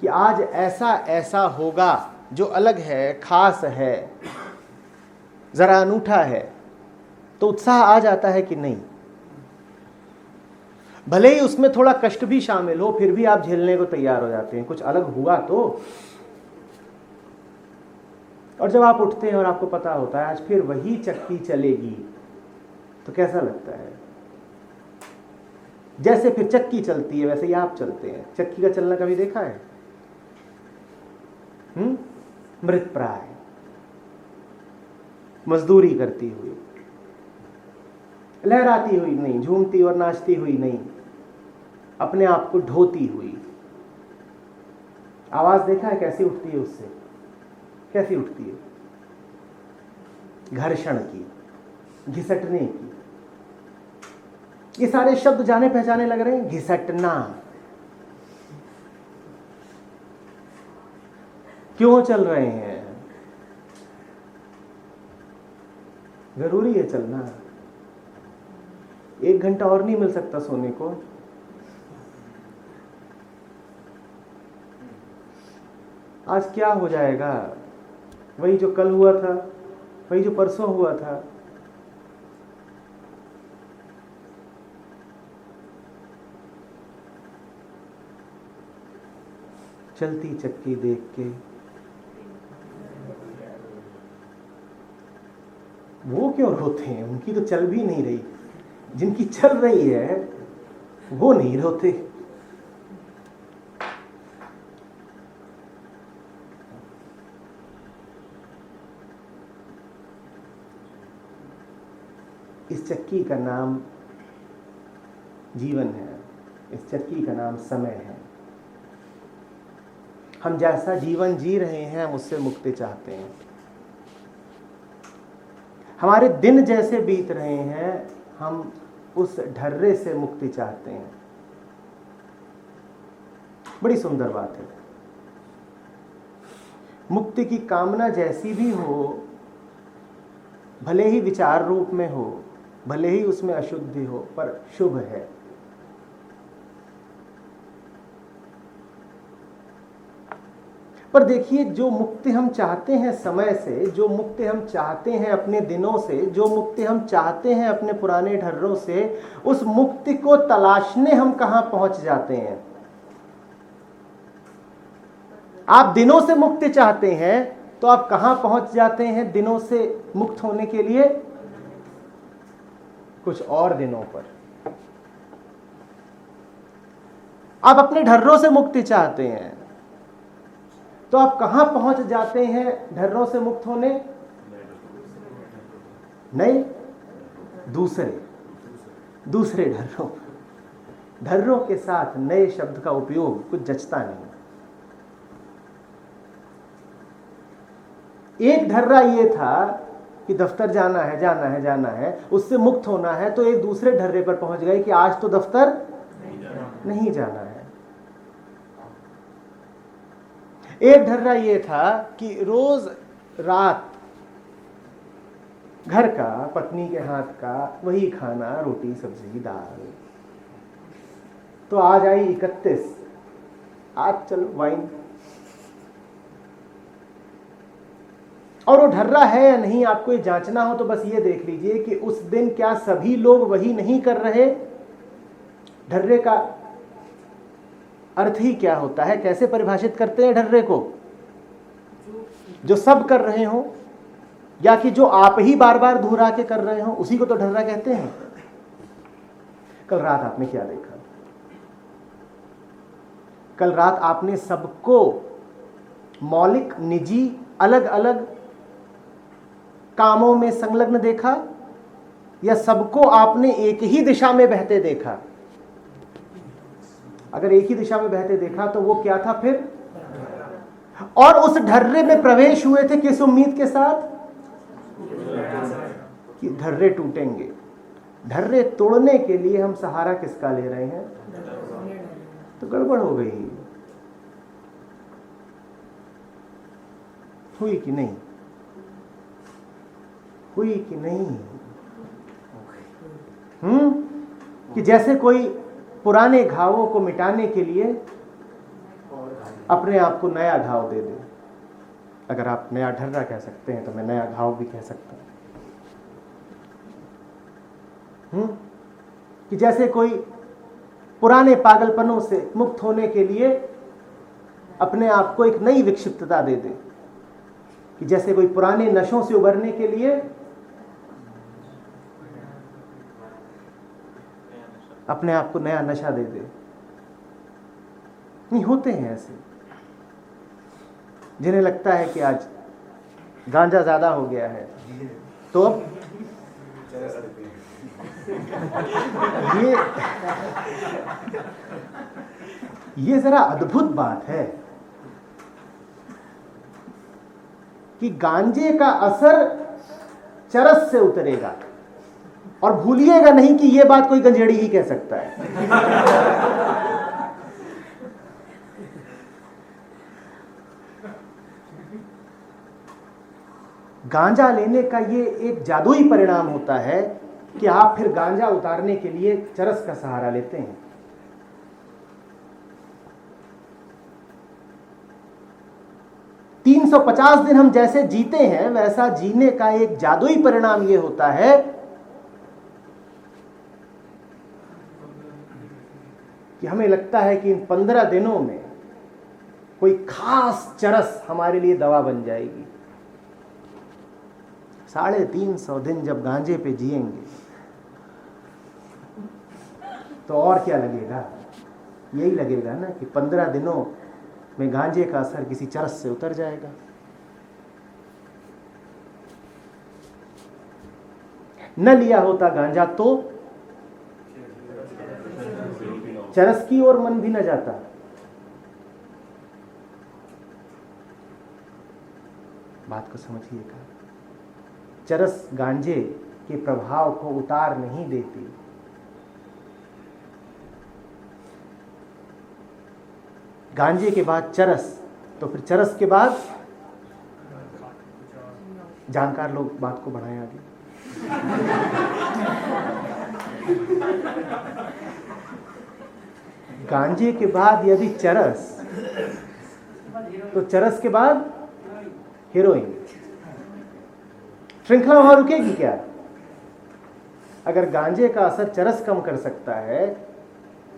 कि आज ऐसा ऐसा होगा जो अलग है, खास है, जरा अनूठा है, तो उत्साह आ जाता है कि नहीं? भले ही उसमें थोड़ा कष्ट भी शामिल हो, फिर भी आप झेलने को तैयार हो जाते हैं, कुछ अलग हुआ तो। और जब आप उठते हैं और आपको पता होता है आज फिर वही चक्की चलेगी, तो कैसा लगता है? जैसे फिर चक्की चलती है वैसे ही आप चलते हैं। चक्की का चलना कभी देखा है? मृतप्राय, मजदूरी करती हुई, लहराती हुई नहीं, झूमती और नाचती हुई नहीं, अपने आप को ढोती हुई। आवाज देखा है कैसी उठती है उससे? कैसी उठती है? घर्षण की, घिसटने की। ये सारे शब्द जाने पहचाने लग रहे हैं। घिसटना, क्यों चल रहे हैं? जरूरी है चलना। 1 घंटा और नहीं मिल सकता सोने को? आज क्या हो जाएगा? वही जो कल हुआ था, वही जो परसों हुआ था। चलती चक्की देख के वो क्यों रोते हैं? उनकी तो चल भी नहीं रही। जिनकी चल रही है वो नहीं रोते। इस चक्की का नाम जीवन है, इस चक्की का नाम समय है। हम जैसा जीवन जी रहे हैं हम उससे मुक्ति चाहते हैं। हमारे दिन जैसे बीत रहे हैं हम उस ढर्रे से मुक्ति चाहते हैं। बड़ी सुंदर बात है। मुक्ति की कामना जैसी भी हो, भले ही विचार रूप में हो, भले ही उसमें अशुद्धि हो, पर शुभ है। पर देखिए, जो मुक्ति हम चाहते हैं समय से, जो मुक्ति हम चाहते हैं अपने दिनों से, जो मुक्ति हम चाहते हैं अपने पुराने ढर्रों से, उस मुक्ति को तलाशने हम कहां पहुंच जाते हैं? आप दिनों से मुक्ति चाहते हैं तो आप कहां पहुंच जाते हैं दिनों से मुक्त होने के लिए? कुछ और दिनों पर। आप अपने ढर्रों से मुक्ति चाहते हैं तो आप कहां पहुंच जाते हैं ढर्रों से मुक्त होने? नहीं, दूसरे ढर्रों। ढर्रों के साथ नए शब्द का उपयोग कुछ जचता नहीं। एक ढर्रा ये था कि दफ्तर जाना है, उससे मुक्त होना है, तो एक दूसरे ढर्रे पर पहुंच गए कि आज तो दफ्तर नहीं जाना है। एक ढर्रा ये था कि रोज रात घर का, पत्नी के हाथ का वही खाना, रोटी सब्जी दाल। तो आज आई 31, आज चलो वाइन। और वो ढर्रा है या नहीं आपको ये जांचना हो तो बस ये देख लीजिए कि उस दिन क्या सभी लोग वही नहीं कर रहे। ढर्रे का अर्थ ही क्या होता है? कैसे परिभाषित करते हैं ढर्रे को? जो सब कर रहे हो, या कि जो आप ही बार बार दोहरा के कर रहे हो, उसी को तो ढर्रा कहते हैं। कल रात आपने क्या देखा? कल रात आपने सबको मौलिक, निजी, अलग अलग कामों में संलग्न देखा, या सबको आपने एक ही दिशा में बहते देखा? अगर एक ही दिशा में बहते देखा तो वो क्या था फिर? और उस ढर्रे में प्रवेश हुए थे किस उम्मीद के साथ? कि ढर्रे टूटेंगे। ढर्रे तोड़ने के लिए हम सहारा किसका ले रहे हैं? तो गड़बड़ हो गई। हुई कि नहीं? हुई कि नहीं? कि जैसे कोई पुराने घावों को मिटाने के लिए अपने आप को नया घाव दे दे। अगर आप नया ढर्रा कह सकते हैं तो मैं नया घाव भी कह सकता हूं। कि जैसे कोई पुराने पागलपनों से मुक्त होने के लिए अपने आप को एक नई विक्षिप्तता दे दे, कि जैसे कोई पुराने नशों से उबरने के लिए अपने आप को नया नशा दे दे। नहीं, होते हैं ऐसे जिन्हें लगता है कि आज गांजा ज्यादा हो गया है तो अब ये जरा अद्भुत बात है कि गांजे का असर चरस से उतरेगा, और भूलिएगा नहीं कि यह बात कोई गंजेड़ी ही कह सकता है। गांजा लेने का ये एक जादुई परिणाम होता है कि आप फिर गांजा उतारने के लिए चरस का सहारा लेते हैं। तीन 350 दिन हम जैसे जीते हैं वैसा जीने का एक जादुई परिणाम यह होता है कि हमें लगता है कि इन 15 दिनों में कोई खास चरस हमारे लिए दवा बन जाएगी। 350 दिन जब गांजे पे जिएंगे तो और क्या लगेगा? यही लगेगा ना कि 15 दिनों में गांजे का असर किसी चरस से उतर जाएगा। न लिया होता गांजा तो चरस की ओर मन भी न जाता। बात को समझिएगा, चरस गांजे के प्रभाव को उतार नहीं देती। गांजे के बाद चरस, तो फिर चरस के बाद जानकार लोग बात को बढ़ाएं आगे। गांजे के बाद यदि चरस, तो चरस के बाद हेरोइन। श्रृंखला वहां रुकेगी क्या? अगर गांजे का असर चरस कम कर सकता है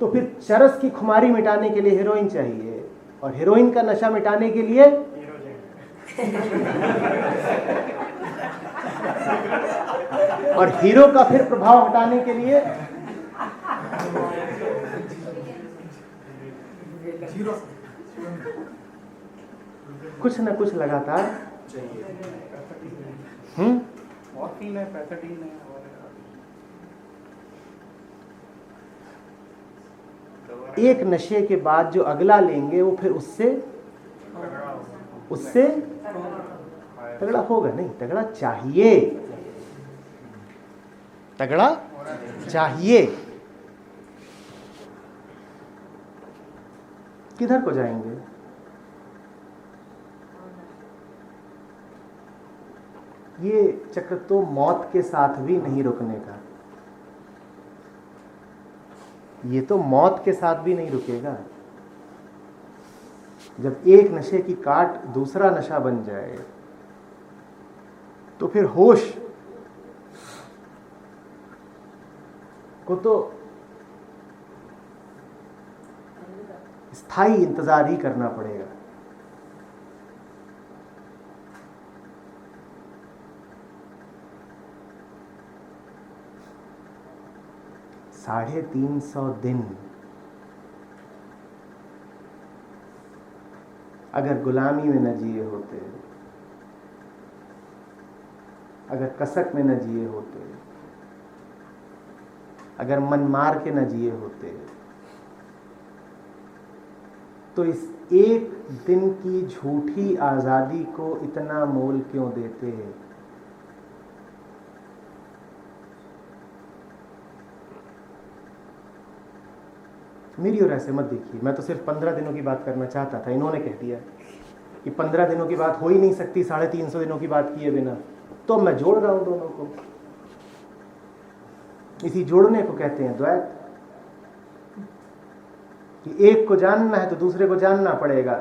तो फिर चरस की खुमारी मिटाने के लिए हेरोइन चाहिए, और हेरोइन का नशा मिटाने के लिए और हीरो का फिर प्रभाव हटाने के लिए कुछ न कुछ लगातार मॉर्फिन है, पैथेटीन है, एक नशे के बाद जो अगला लेंगे वो फिर उससे तगड़ा होगा नहीं, तगड़ा चाहिए, तगड़ा चाहिए। किधर को जाएंगे? ये चक्र तो मौत के साथ भी नहीं रुकने का। ये तो मौत के साथ भी नहीं रुकेगा। जब एक नशे की काट दूसरा नशा बन जाए तो फिर होश को तो स्थायी इंतजार ही करना पड़ेगा। साढ़े 300 दिन अगर गुलामी में न जिए होते, अगर कसक में न जिए होते, अगर मन मार के न जिए होते, तो इस एक दिन की झूठी आजादी को इतना मोल क्यों देते? मेरी ओर ऐसे मत देखिए, मैं तो सिर्फ 15 दिनों की बात करना चाहता था। इन्होंने कह दिया कि 15 दिनों की बात हो ही नहीं सकती 350 दिनों की बात किए बिना, तो मैं जोड़ रहा हूं दोनों को। इसी जोड़ने को कहते हैं द्वैत, कि एक को जानना है तो दूसरे को जानना पड़ेगा,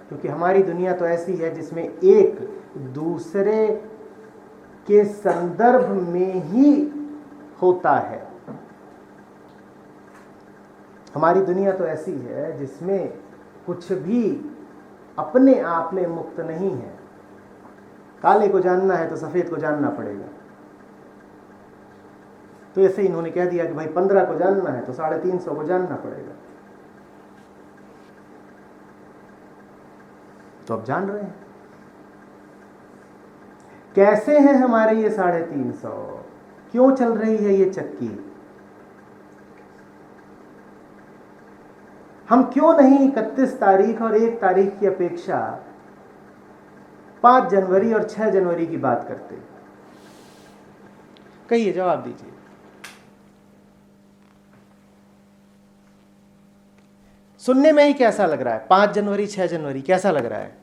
क्योंकि हमारी दुनिया तो ऐसी है जिसमें एक दूसरे के संदर्भ में ही होता है। हमारी दुनिया तो ऐसी है जिसमें कुछ भी अपने आप में मुक्त नहीं है। काले को जानना है तो सफेद को जानना पड़ेगा। तो ऐसे इन्होंने कह दिया कि भाई 15 को जानना है तो 350 को जानना पड़ेगा। तो अब जान रहे हैं कैसे हैं हमारे ये 350, क्यों चल रही है ये चक्की, हम क्यों नहीं 31 तारीख और 1 तारीख की अपेक्षा 5 जनवरी और 6 जनवरी की बात करते? कहिए, जवाब दीजिए। सुनने में ही कैसा लग रहा है? 5 जनवरी 6 जनवरी कैसा लग रहा है?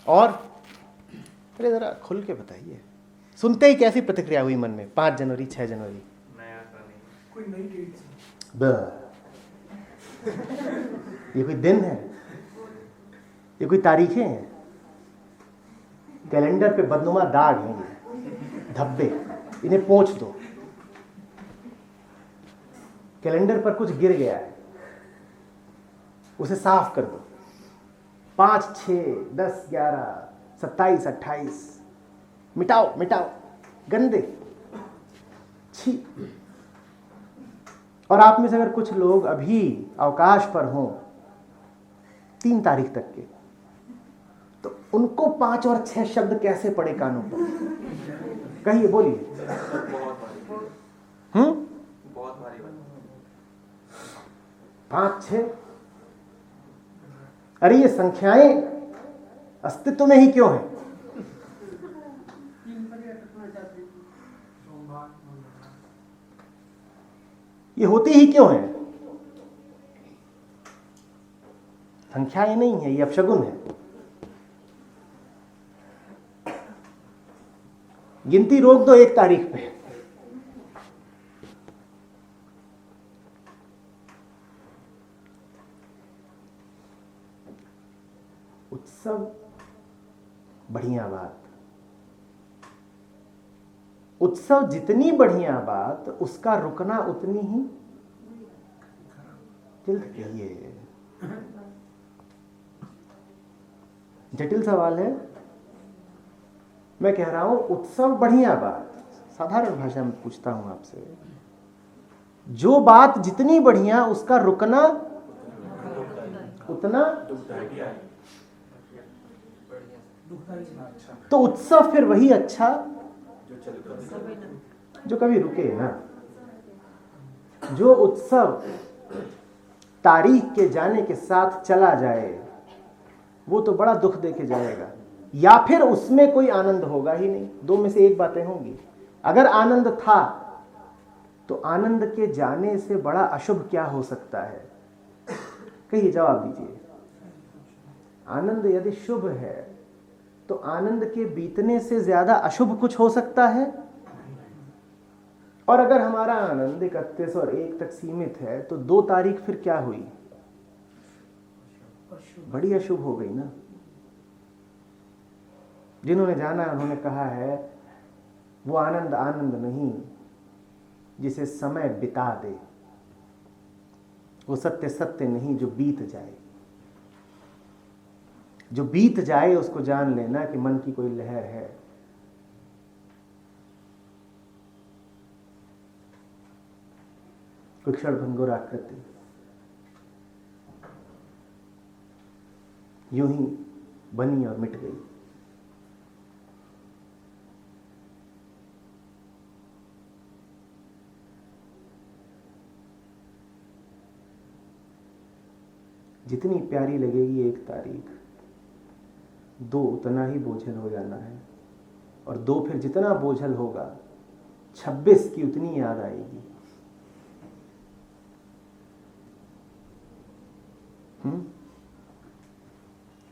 और अरे जरा खुल के बताइए, सुनते ही कैसी प्रतिक्रिया हुई मन में? 5 जनवरी 6 जनवरी नया सा नहीं, कोई नई डेट ये कोई दिन है? ये कोई तारीखें हैं? कैलेंडर पे बदनुमा दाग हैं, ये धब्बे, इन्हें पोंछ दो। कैलेंडर पर कुछ गिर गया है, उसे साफ कर दो। 5, 6, 10, 11, 27, 28 मिटाओ मिटाओ, गंदे, छी। और आप में से अगर कुछ लोग अभी अवकाश पर हों 3 तारीख तक के, तो उनको 5 और 6 शब्द कैसे पड़े कानों पर? कहिए, बोलिए। बहुत भारी बात। 5, 6, अरे ये संख्याएं अस्तित्व में ही क्यों हैं? ये होती ही क्यों है? संख्याएं नहीं है, ये अपशगुन है। गिनती रोक दो 1 तारीख पे। उत्सव बढ़िया बात, उत्सव जितनी बढ़िया बात, उसका रुकना उतनी ही जटिल सवाल है। मैं कह रहा हूं उत्सव बढ़िया बात, साधारण भाषा में पूछता हूं आपसे, जो बात जितनी बढ़िया उसका रुकना उतना, तो उत्सव फिर वही अच्छा जो कभी रुके ना। जो उत्सव तारीख के जाने के साथ चला जाए वो तो बड़ा दुख दे के जाएगा, या फिर उसमें कोई आनंद होगा ही नहीं। 2 में से एक बातें होंगी। अगर आनंद था तो आनंद के जाने से बड़ा अशुभ क्या हो सकता है? कहिए, जवाब दीजिए। आनंद यदि शुभ है तो आनंद के बीतने से ज्यादा अशुभ कुछ हो सकता है? और अगर हमारा आनंद 31 और 1 तक सीमित है तो 2 तारीख फिर क्या हुई? बड़ी अशुभ हो गई ना। जिन्होंने जाना उन्होंने कहा है वो आनंद आनंद नहीं जिसे समय बिता दे, वो सत्य सत्य नहीं जो बीत जाए। जो बीत जाए उसको जान लेना कि मन की कोई लहर है। कोई क्षणभंगुर आकृति यूं ही बनी और मिट गई। जितनी प्यारी लगेगी 1 तारीख, 2 उतना ही बोझल हो जाना है, और 2 फिर जितना बोझल होगा 26 की उतनी याद आएगी।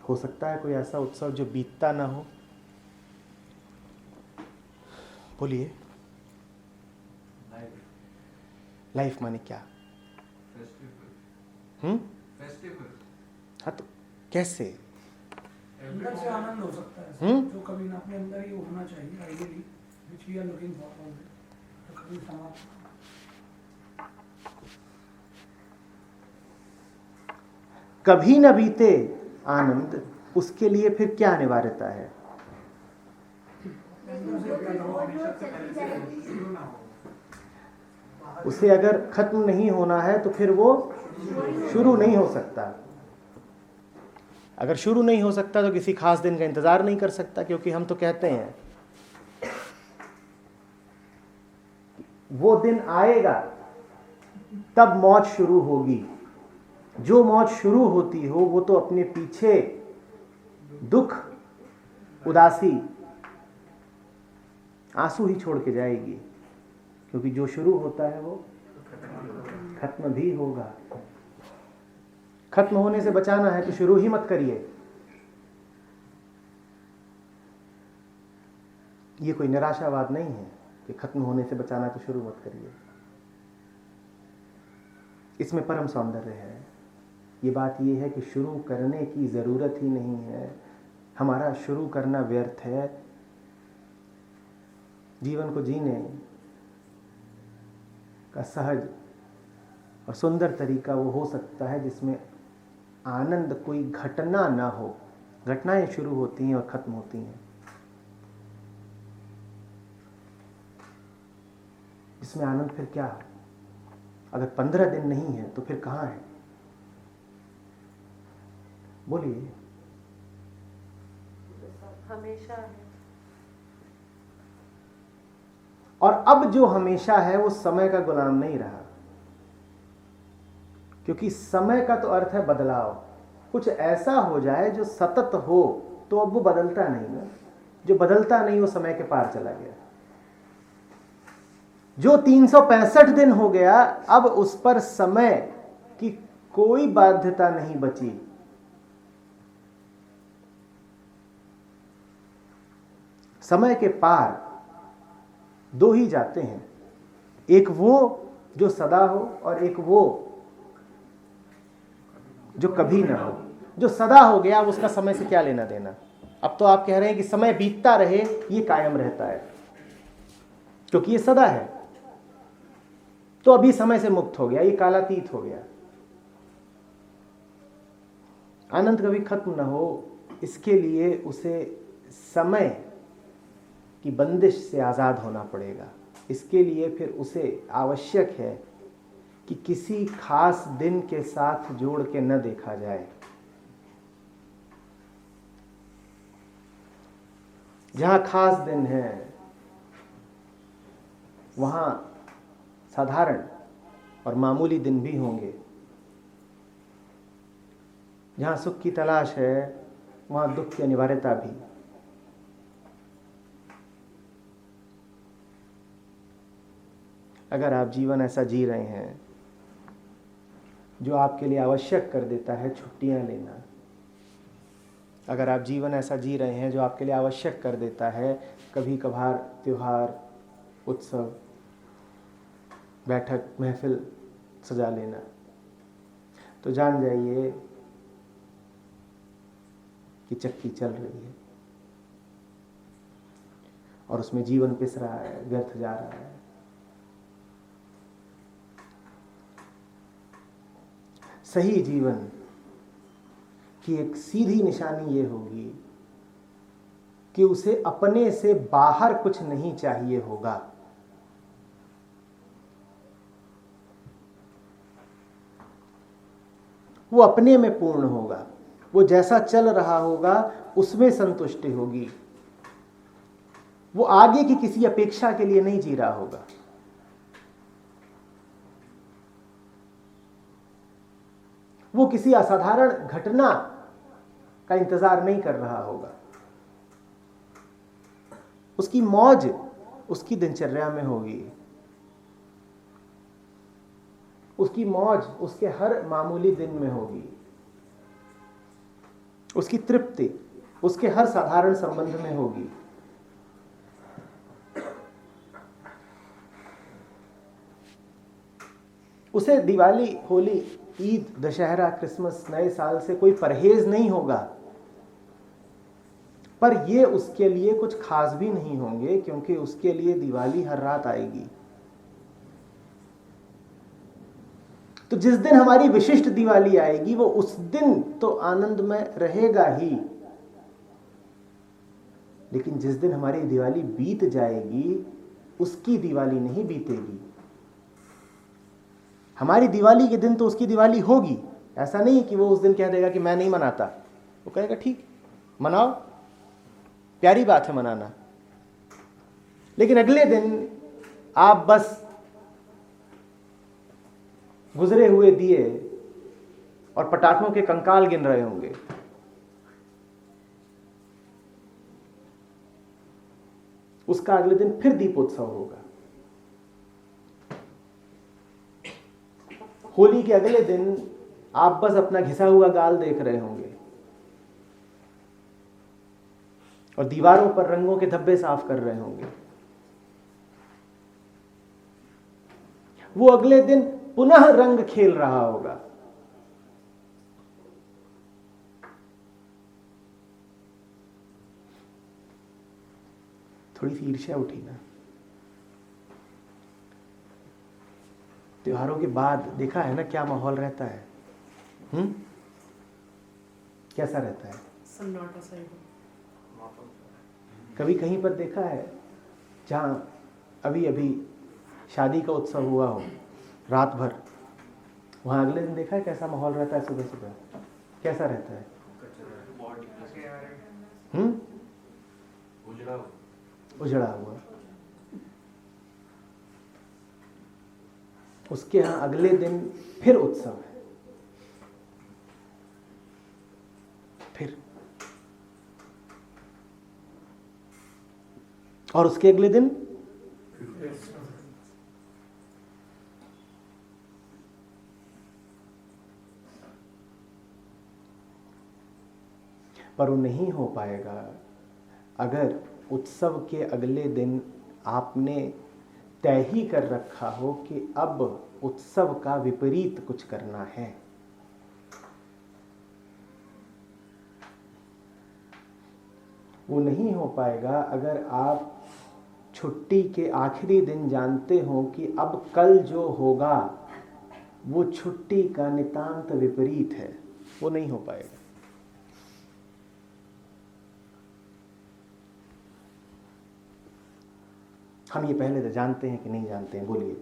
हो सकता है कोई ऐसा उत्सव जो बीतता ना हो? बोलिए। लाइफ माने क्या? हाँ, तो कैसे? अंदर से आनंद हो सकता है जो कभी ना अपने अंदर ही होना चाहिए, ideally which we are looking for, तो कभी समाप्त कभी न बीते आनंद, उसके लिए फिर क्या अनिवार्यता है? उसे अगर खत्म नहीं होना है तो फिर वो शुरू नहीं हो सकता। अगर शुरू नहीं हो सकता तो किसी खास दिन का इंतजार नहीं कर सकता, क्योंकि हम तो कहते हैं वो दिन आएगा तब मौज शुरू होगी। जो मौज शुरू होती हो वो तो अपने पीछे दुख, उदासी, आंसू ही छोड़ के जाएगी, क्योंकि जो शुरू होता है वो खत्म भी होगा। खत्म होने से बचाना है तो शुरू ही मत करिए। ये कोई निराशावाद नहीं है कि खत्म होने से बचाना है तो शुरू मत करिए। इसमें परम सौंदर्य है। ये बात ये है कि शुरू करने की जरूरत ही नहीं है। हमारा शुरू करना व्यर्थ है। जीवन को जीने का सहज और सुंदर तरीका वो हो सकता है जिसमें आनंद कोई घटना ना हो। घटनाएं शुरू होती हैं और खत्म होती हैं। इसमें आनंद फिर क्या? अगर 15 दिन नहीं है तो फिर कहां है? बोलिए। हमेशा है। और अब जो हमेशा है वो समय का गुलाम नहीं रहा, क्योंकि समय का तो अर्थ है बदलाव। कुछ ऐसा हो जाए जो सतत हो तो अब वो बदलता नहीं ना। जो बदलता नहीं वो समय के पार चला गया। जो 365 दिन हो गया अब उस पर समय की कोई बाध्यता नहीं बची। समय के पार दो ही जाते हैं, एक वो जो सदा हो और एक वो जो कभी ना हो। जो सदा हो गया उसका समय से क्या लेना देना। अब तो आप कह रहे हैं कि समय बीतता रहे, ये कायम रहता है क्योंकि ये सदा है, तो अभी समय से मुक्त हो गया, ये कालातीत हो गया। आनंद कभी खत्म ना हो, इसके लिए उसे समय की बंदिश से आजाद होना पड़ेगा। इसके लिए फिर उसे आवश्यक है कि किसी खास दिन के साथ जोड़ के न देखा जाए। जहां खास दिन है वहां साधारण और मामूली दिन भी होंगे। जहां सुख की तलाश है वहां दुख की अनिवार्यता भी। अगर आप जीवन ऐसा जी रहे हैं जो आपके लिए आवश्यक कर देता है छुट्टियां लेना, अगर आप जीवन ऐसा जी रहे हैं जो आपके लिए आवश्यक कर देता है कभी कभार त्योहार, उत्सव, बैठक, महफिल सजा लेना, तो जान जाइए कि चक्की चल रही है और उसमें जीवन पिस रहा है, व्यर्थ जा रहा है। सही जीवन की एक सीधी निशानी ये होगी कि उसे अपने से बाहर कुछ नहीं चाहिए होगा। वो अपने में पूर्ण होगा। वो जैसा चल रहा होगा उसमें संतुष्टि होगी। वो आगे की किसी अपेक्षा के लिए नहीं जी रहा होगा। वो किसी असाधारण घटना का इंतजार नहीं कर रहा होगा। उसकी मौज उसकी दिनचर्या में होगी। उसकी मौज उसके हर मामूली दिन में होगी। उसकी तृप्ति उसके हर साधारण संबंध में होगी। उसे दिवाली, होली, ईद, दशहरा, क्रिसमस, नए साल से कोई परहेज नहीं होगा, पर ये उसके लिए कुछ खास भी नहीं होंगे क्योंकि उसके लिए दिवाली हर रात आएगी। तो जिस दिन हमारी विशिष्ट दिवाली आएगी वो उस दिन तो आनंद में रहेगा ही, लेकिन जिस दिन हमारी दिवाली बीत जाएगी उसकी दिवाली नहीं बीतेगी। हमारी दिवाली के दिन तो उसकी दिवाली होगी। ऐसा नहीं कि वो उस दिन कह देगा कि मैं नहीं मनाता, वो कहेगा ठीक मनाओ, प्यारी बात है मनाना, लेकिन अगले दिन आप बस गुजरे हुए दिए और पटाखों के कंकाल गिन रहे होंगे। उसका अगले दिन फिर दीपोत्सव होगा। होली के अगले दिन आप बस अपना घिसा हुआ गाल देख रहे होंगे और दीवारों पर रंगों के धब्बे साफ कर रहे होंगे। वो अगले दिन पुनः रंग खेल रहा होगा। थोड़ी सी ईर्ष्या उठी ना। त्योहारों के बाद देखा है ना क्या माहौल रहता है। कैसा रहता है? सन्नाटा सा ही। कभी कहीं पर देखा है जहां अभी अभी शादी का उत्सव हुआ हो रात भर, वहां अगले दिन देखा है कैसा माहौल रहता है? सुबह सुबह कैसा रहता है? उजड़ा हुआ। उसके यहां अगले दिन फिर उत्सव है, फिर, और उसके अगले दिन पर वो नहीं हो पाएगा अगर उत्सव के अगले दिन आपने तय ही कर रखा हो कि अब उत्सव का विपरीत कुछ करना है। वो नहीं हो पाएगा अगर आप छुट्टी के आखिरी दिन जानते हो कि अब कल जो होगा वो छुट्टी का नितांत विपरीत है। वो नहीं हो पाएगा। हम ये पहले से जानते हैं कि नहीं जानते हैं? बोलिए।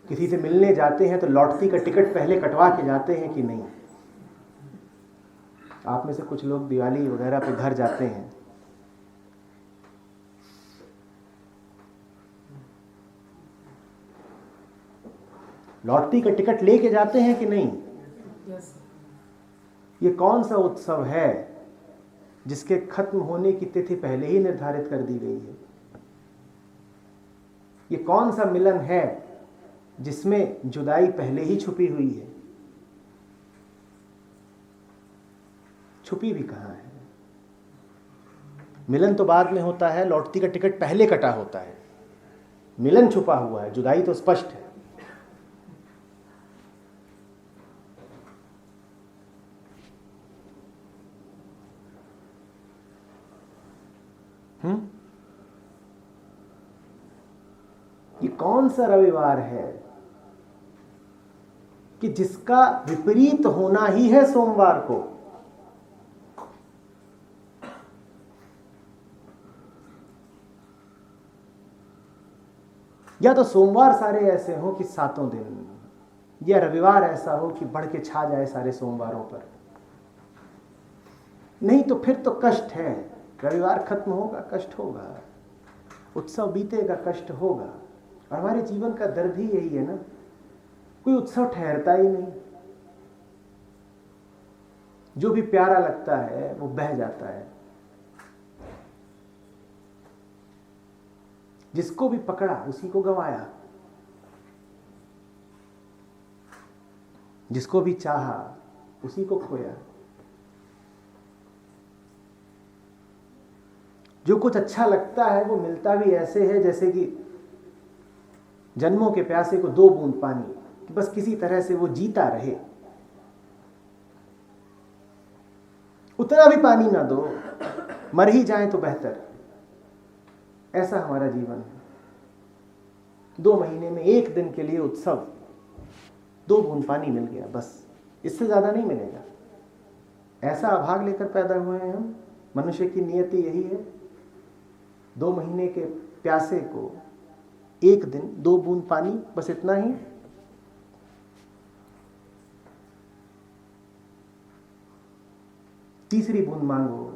किसी से मिलने जाते हैं तो लौटती का टिकट पहले कटवा के जाते हैं कि नहीं? आप में से कुछ लोग दिवाली वगैरह पे घर जाते हैं, लौटती का टिकट लेके जाते हैं कि नहीं? यस। ये कौन सा उत्सव है जिसके खत्म होने की तिथि पहले ही निर्धारित कर दी गई है? ये कौन सा मिलन है जिसमें जुदाई पहले ही छुपी हुई है? छुपी भी कहां है? मिलन तो बाद में होता है, लौटती का टिकट पहले कटा होता है। मिलन छुपा हुआ है, जुदाई तो स्पष्ट है। ये कौन सा रविवार है कि जिसका विपरीत होना ही है सोमवार को? या तो सोमवार सारे ऐसे हो कि सातों दिन, या रविवार ऐसा हो कि बढ़ के छा जाए सारे सोमवारों पर। नहीं तो फिर तो कष्ट है। रविवार खत्म होगा, कष्ट होगा। उत्सव बीतेगा, कष्ट होगा। और हमारे जीवन का दर्द ही यही है ना, कोई उत्सव ठहरता ही नहीं। जो भी प्यारा लगता है वो बह जाता है। जिसको भी पकड़ा उसी को गंवाया, जिसको भी चाहा उसी को खोया। जो कुछ अच्छा लगता है वो मिलता भी ऐसे है जैसे कि जन्मों के प्यासे को 2 बूंद पानी, कि बस किसी तरह से वो जीता रहे। उतना भी पानी ना दो, मर ही जाए तो बेहतर। ऐसा हमारा जीवन है। 2 महीने में 1 दिन के लिए उत्सव, 2 बूंद पानी मिल गया, बस, इससे ज़्यादा नहीं मिलेगा। ऐसा अभाग लेकर पैदा हुए हैं हम। मनुष्य की नियति यही है, 2 महीने के प्यासे को 1 दिन 2 बूंद पानी, बस इतना ही। तीसरी बूंद मांगो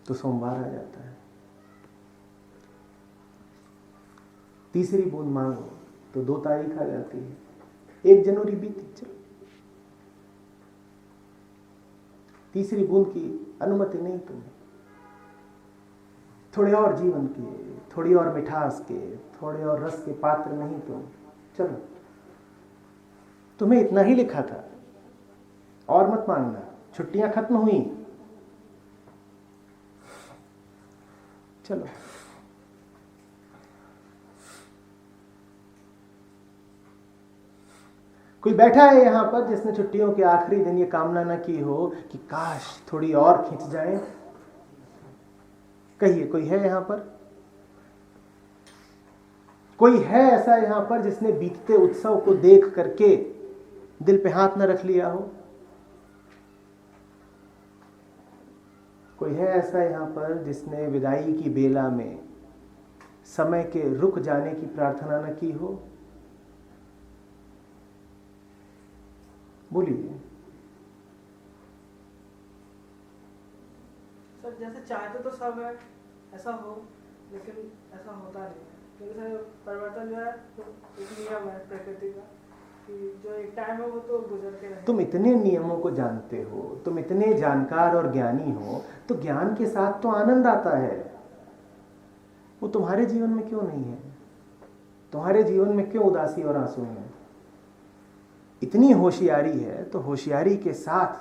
तो सोमवार आ जाता है, तीसरी बूंद मांगो तो 2 तारीख आ जाती है, 1 जनवरी बीती, चलो। तीसरी बूंद की अनुमति नहीं तुम्हें, थोड़े और जीवन के, थोड़ी और मिठास के, थोड़े और रस के पात्र नहीं तुम, चलो। तुम्हें इतना ही लिखा था, और मत मांगना। छुट्टियां खत्म हुई, चलो। कोई बैठा है यहां पर जिसने छुट्टियों के आखिरी दिन ये कामना न की हो कि काश थोड़ी और खींच जाए? कहिए, कोई है यहां पर? कोई है ऐसा यहां पर जिसने बीतते उत्सव को देख करके दिल पे हाथ न रख लिया हो? कोई है ऐसा यहां पर जिसने विदाई की बेला में समय के रुक जाने की प्रार्थना न की हो? बोलिए। सर जैसे चाहते तो सब है ऐसा हो, लेकिन ऐसा होता नहीं है, क्योंकि सर परिवर्तन जो है तो एक नियम है प्रकृति का कि जो एक टाइम है वो तो गुजर के रहे। तुम इतने नियमों को जानते हो, तुम इतने जानकार और ज्ञानी हो, तो ज्ञान के साथ तो आनंद आता है। वो तुम्हारे जीवन में क्यों नहीं है? तुम्हारे जीवन में क्यों उदासी और आंसू हैं? इतनी होशियारी है तो होशियारी के साथ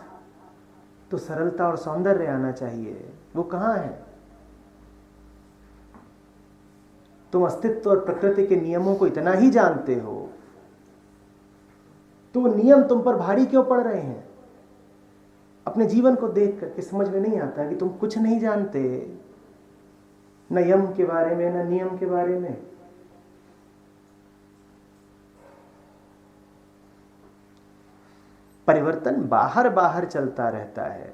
तो सरलता और सौंदर्य आना चाहिए। वो कहाँ है? तुम अस्तित्व और प्रकृति के नियमों को इतना ही जानते हो तो वो नियम तुम पर भारी क्यों पड़ रहे हैं? अपने जीवन को देख करके समझ में नहीं आता कि तुम कुछ नहीं जानते, न यम के बारे में न नियम के बारे में। परिवर्तन बाहर बाहर चलता रहता है,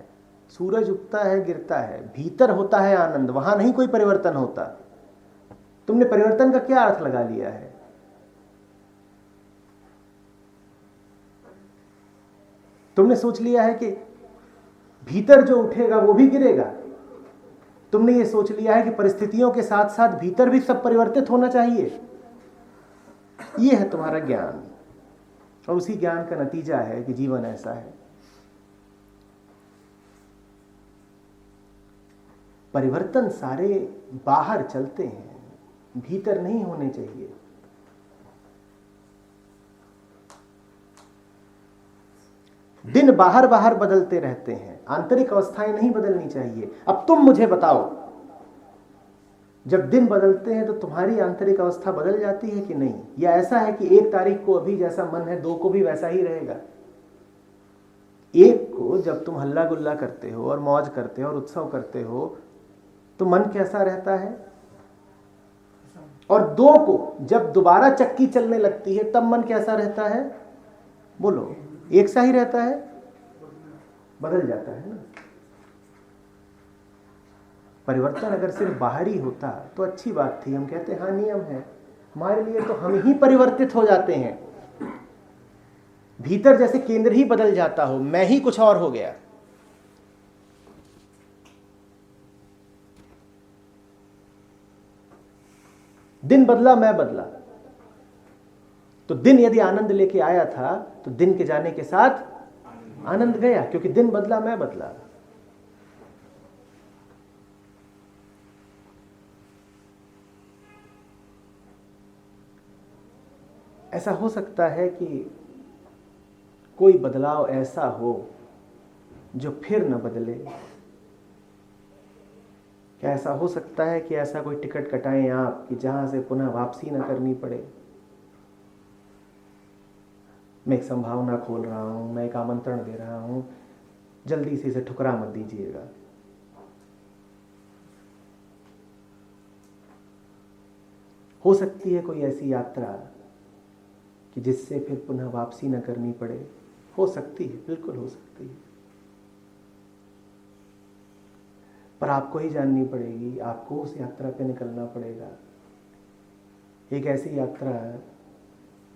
सूरज उगता है गिरता है, भीतर होता है आनंद, वहां नहीं कोई परिवर्तन होता। तुमने परिवर्तन का क्या अर्थ लगा लिया है? तुमने सोच लिया है कि भीतर जो उठेगा वो भी गिरेगा। तुमने ये सोच लिया है कि परिस्थितियों के साथ साथ भीतर भी सब परिवर्तित होना चाहिए। ये है तुम्हारा ज्ञान, और उसी ज्ञान का नतीजा है कि जीवन ऐसा है। परिवर्तन सारे बाहर चलते हैं, भीतर नहीं होने चाहिए। दिन बाहर बाहर बदलते रहते हैं, आंतरिक अवस्थाएं नहीं बदलनी चाहिए। अब तुम मुझे बताओ, जब दिन बदलते हैं तो तुम्हारी आंतरिक अवस्था बदल जाती है कि नहीं? या ऐसा है कि 1 तारीख को अभी जैसा मन है 2 को भी वैसा ही रहेगा? 1 को जब तुम हल्ला गुल्ला करते हो और मौज करते हो और उत्सव करते हो तो मन कैसा रहता है? और 2 को जब दोबारा चक्की चलने लगती है तब मन कैसा रहता है? बोलो। एक सा ही रहता है? बदल जाता है ना। परिवर्तन अगर सिर्फ बाहरी होता तो अच्छी बात थी, हम कहते हाँ नियम है हमारे लिए, तो हम ही परिवर्तित हो जाते हैं। भीतर जैसे केंद्र ही बदल जाता हो, मैं ही कुछ और हो गया। दिन बदला मैं बदला, तो दिन यदि आनंद लेके आया था तो दिन के जाने के साथ आनंद गया, क्योंकि दिन बदला मैं बदला। ऐसा हो सकता है कि कोई बदलाव ऐसा हो जो फिर न बदले। क्या ऐसा हो सकता है कि ऐसा कोई टिकट कटाएं आप कि जहां से पुनः वापसी न करनी पड़े? मैं एक संभावना खोल रहा हूं, मैं एक आमंत्रण दे रहा हूं, जल्दी से इसे ठुकरा मत दीजिएगा। हो सकती है कोई ऐसी यात्रा कि जिससे फिर पुनः वापसी न करनी पड़े। हो सकती है, बिल्कुल हो सकती है, पर आपको ही जाननी पड़ेगी, आपको उस यात्रा पे निकलना पड़ेगा। एक ऐसी यात्रा है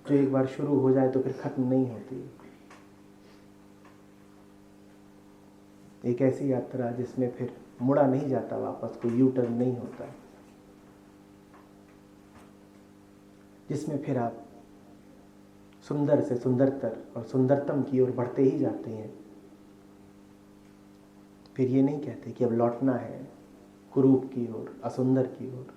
जो एक बार शुरू हो जाए तो फिर खत्म नहीं होती। एक ऐसी यात्रा जिसमें फिर मुड़ा नहीं जाता वापस, कोई यू टर्न नहीं होता, जिसमें फिर आप सुंदर से सुंदरतर और सुंदरतम की ओर बढ़ते ही जाते हैं। फिर ये नहीं कहते कि अब लौटना है कुरूप की ओर, असुंदर की ओर।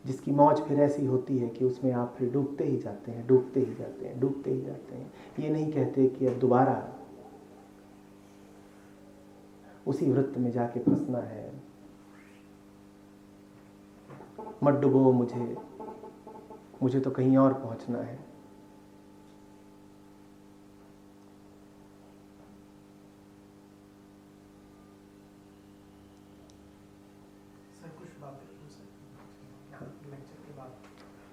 जिसकी मौज फिर ऐसी होती है कि उसमें आप फिर डूबते ही जाते हैं, डूबते ही जाते हैं, डूबते ही जाते हैं। ये नहीं कहते कि अब दोबारा उसी वृत्त में जाके फंसना है। मत डुबो मुझे तो कहीं और पहुंचना है। सर कुछ बात लेक्चर के बाद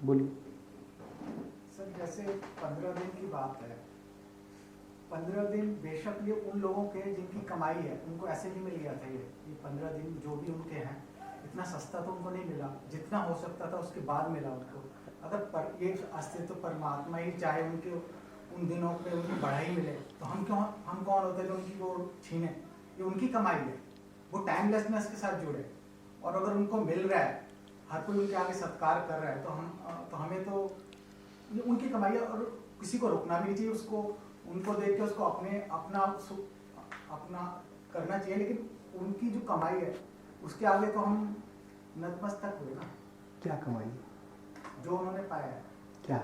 बोलिए। सर जैसे 15 दिन की बात है, 15 दिन बेशक ये उन लोगों के जिनकी कमाई है उनको ऐसे नहीं मिल गया था। ये 15 दिन जो भी उनके हैं इतना सस्ता तो उनको नहीं मिला, जितना हो सकता था उसके बाद मिला उनको। अगर ये अस्तित्व परमात्मा ही चाहे उनके उन दिनों पे उनको बढ़ाई मिले तो हम कौन होते जो उनकी वो छीने। ये उनकी कमाई है, वो टाइमलेसनेस के साथ जुड़े, और अगर उनको मिल रहा है, हर कोई उनके आगे सत्कार कर रहा है, तो हमें तो ये उनकी कमाई है और किसी को रुकना भी नहीं चाहिए। उसको उनको देख के उसको अपना करना चाहिए, लेकिन उनकी जो कमाई है उसके आगे तो हम नतमस्तक हुए ना। क्या कमाई? जो उन्होंने पाया है। क्या?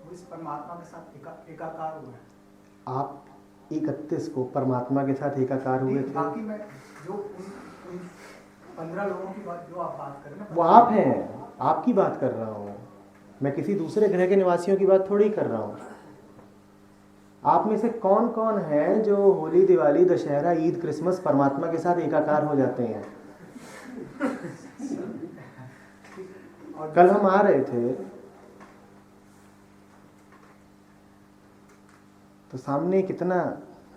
वो इस परमात्मा के साथ एकाकार हुए हैं। आप 31 को परमात्मा के साथ एकाकार हुए थे? बाकी मैं जो उन 15 लोगों की बात जो आप बात कर रहे हैं, वो आप हैं, आपकी बात कर रहा हूँ मैं, किसी दूसरे ग्रह के निवासियों की बात थोड़ी कर रहा हूँ। आप में से कौन कौन है जो होली, दिवाली, दशहरा, ईद, क्रिसमस परमात्मा के साथ एकाकार हो जाते हैं? कल हम आ रहे थे तो सामने कितना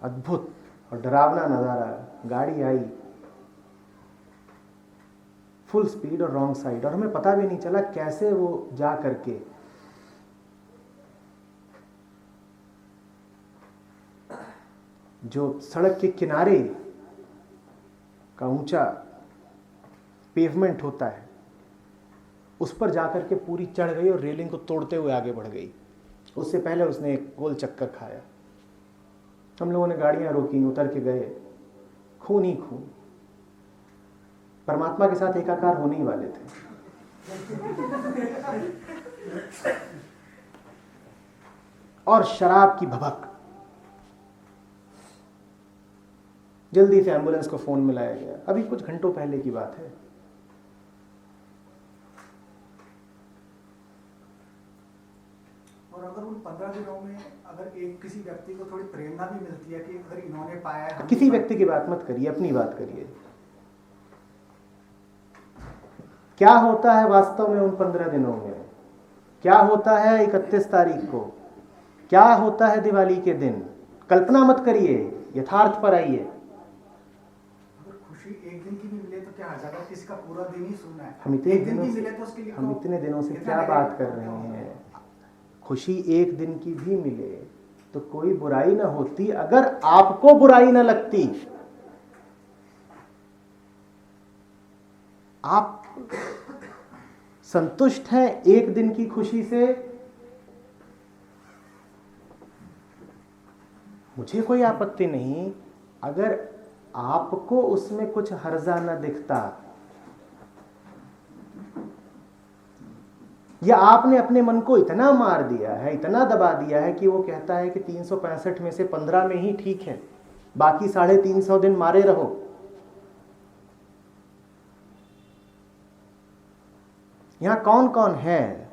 अद्भुत और डरावना नजारा, गाड़ी आई फुल स्पीड और रॉन्ग साइड, और हमें पता भी नहीं चला कैसे वो जा करके जो सड़क के किनारे का ऊंचा पेवमेंट होता है उस पर जाकर के पूरी चढ़ गई और रेलिंग को तोड़ते हुए आगे बढ़ गई। उससे पहले उसने एक गोल चक्कर खाया। हम लोगों ने गाड़ियां रोकी, उतर के गए, खून ही खून। परमात्मा के साथ एकाकार होने ही वाले थे। और शराब की भभक, जल्दी से एम्बुलेंस को फोन मिलाया गया। अभी कुछ घंटों पहले की बात है। और अगर उन 15 दिनों में अगर किसी व्यक्ति को थोड़ी प्रेरणा भी मिलती है कि अगर इन्होंने पाया है। किसी व्यक्ति की बात मत करिए, अपनी बात करिए। क्या होता है वास्तव में उन 15 दिनों में? क्या होता है 31 तारीख को? क्या होता है दिवाली के दिन? कल्पना मत करिए, यथार्थ पर आइए। अगर खुशी एक दिन की भी मिले तो क्या हर्ज है? किसी का पूरा दिन ही सुनना है। हम इतने दिनों से क्या बात कर रहे हैं? खुशी एक दिन की भी मिले तो कोई बुराई ना होती अगर आपको बुराई ना लगती। आप संतुष्ट हैं एक दिन की खुशी से? मुझे कोई आपत्ति नहीं अगर आपको उसमें कुछ हर्जा न दिखता, या आपने अपने मन को इतना मार दिया है, इतना दबा दिया है कि वो कहता है कि 365 में से 15 में ही ठीक है, बाकी 350 दिन मारे रहो। यहां कौन कौन है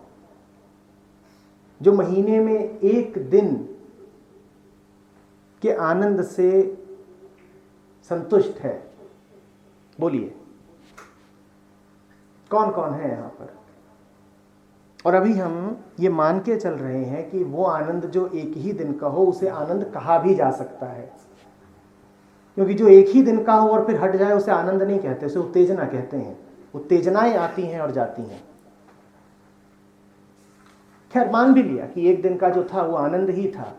जो महीने में एक दिन के आनंद से संतुष्ट है? बोलिए कौन कौन है यहाँ पर? और अभी हम ये मान के चल रहे हैं कि वो आनंद जो एक ही दिन का हो उसे आनंद कहा भी जा सकता है, क्योंकि जो एक ही दिन का हो और फिर हट जाए उसे आनंद नहीं कहते, उसे उत्तेजना कहते हैं। उत्तेजनाएं आती हैं और जाती हैं। खैर मान भी लिया कि एक दिन का जो था वो आनंद ही था,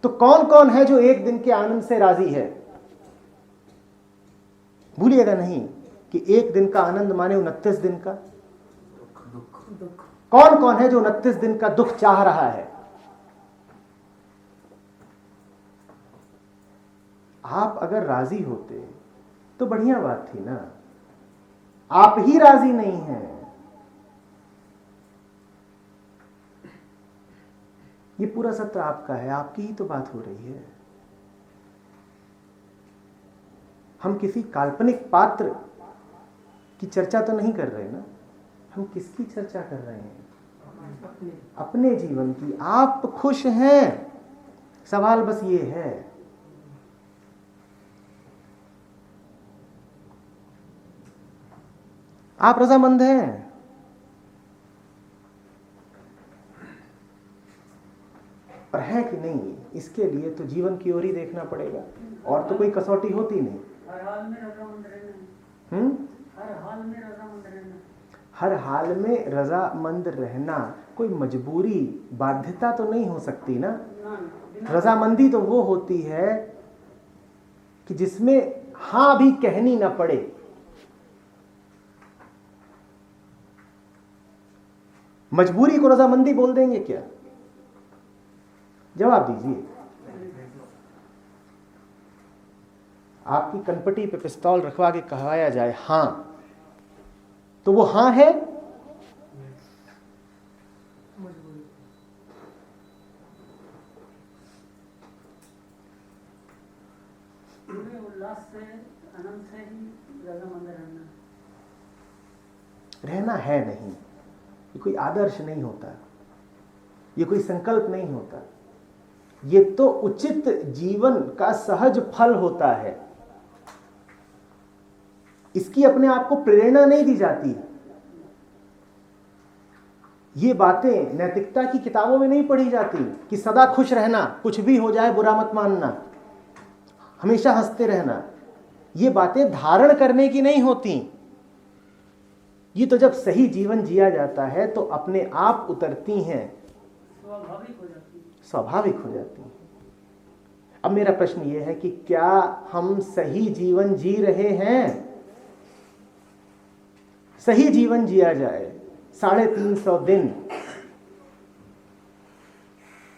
तो कौन कौन है जो एक दिन के आनंद से राजी है? भूलिएगा नहीं कि एक दिन का आनंद माने 29 दिन का। दुख कौन कौन है जो 29 दिन का दुख चाह रहा है? आप अगर राजी होते तो बढ़िया बात थी ना, आप ही राजी नहीं हैं। ये पूरा सत्र आपका है, आपकी ही तो बात हो रही है। हम किसी काल्पनिक पात्र की चर्चा तो नहीं कर रहे ना, हम किसकी चर्चा कर रहे हैं? अपने जीवन की। आप खुश हैं, सवाल बस ये है आप रजामंद हैं? और है कि नहीं, इसके लिए तो जीवन की ओर ही देखना पड़ेगा, और तो कोई कसौटी होती नहीं। हर हाल में रजामंद रहना। हर हाल में रजामंद रहना। हर हाल में रजामंद रहना कोई मजबूरी, बाध्यता तो नहीं हो सकती ना। रजामंदी तो वो होती है कि जिसमें हां भी कहनी ना पड़े। मजबूरी को रजामंदी बोल देंगे क्या? जवाब दीजिए। आपकी कनपटी पे पिस्तौल रखवा के कहवाया जाए हां, तो वो हां है? पूरे उल्लास से, आनंद से ही रजामंद रहना है नहीं। ये कोई आदर्श नहीं होता, ये कोई संकल्प नहीं होता, ये तो उचित जीवन का सहज फल होता है। इसकी अपने आप को प्रेरणा नहीं दी जाती। ये बातें नैतिकता की किताबों में नहीं पढ़ी जाती कि सदा खुश रहना, कुछ भी हो जाए बुरा मत मानना, हमेशा हंसते रहना। ये बातें धारण करने की नहीं होती। ये तो जब सही जीवन जिया जाता है तो अपने आप उतरती हैं, स्वाभाविक हो जाती हैं। अब मेरा प्रश्न यह है कि क्या हम सही जीवन जी रहे हैं? सही जीवन जिया जाए 350 दिन,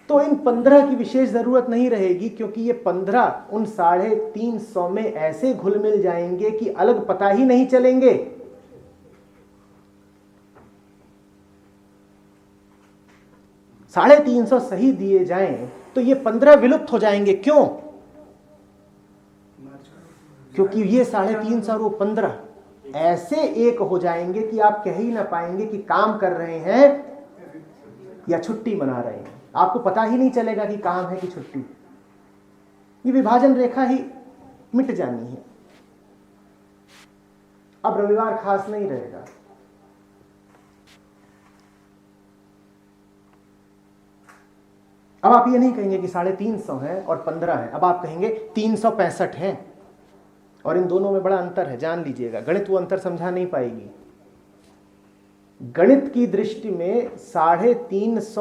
तो इन 15 की विशेष जरूरत नहीं रहेगी, क्योंकि ये 15 उन 350 में ऐसे घुल मिल जाएंगे कि अलग पता ही नहीं चलेंगे। साढ़े 350 सही दिए जाएं तो ये 15 विलुप्त हो जाएंगे। क्यों? क्योंकि ये 350 और वो 15 ऐसे एक हो जाएंगे कि आप कह ही ना पाएंगे कि काम कर रहे हैं या छुट्टी मना रहे हैं। आपको पता ही नहीं चलेगा कि काम है कि छुट्टी। ये विभाजन रेखा ही मिट जानी है। अब रविवार खास नहीं रहेगा। अब आप ये नहीं कहेंगे कि 350 है और 15 है, अब आप कहेंगे 365 है। और इन दोनों में बड़ा अंतर है, जान लीजिएगा। गणित वो अंतर समझा नहीं पाएगी। गणित की दृष्टि में 350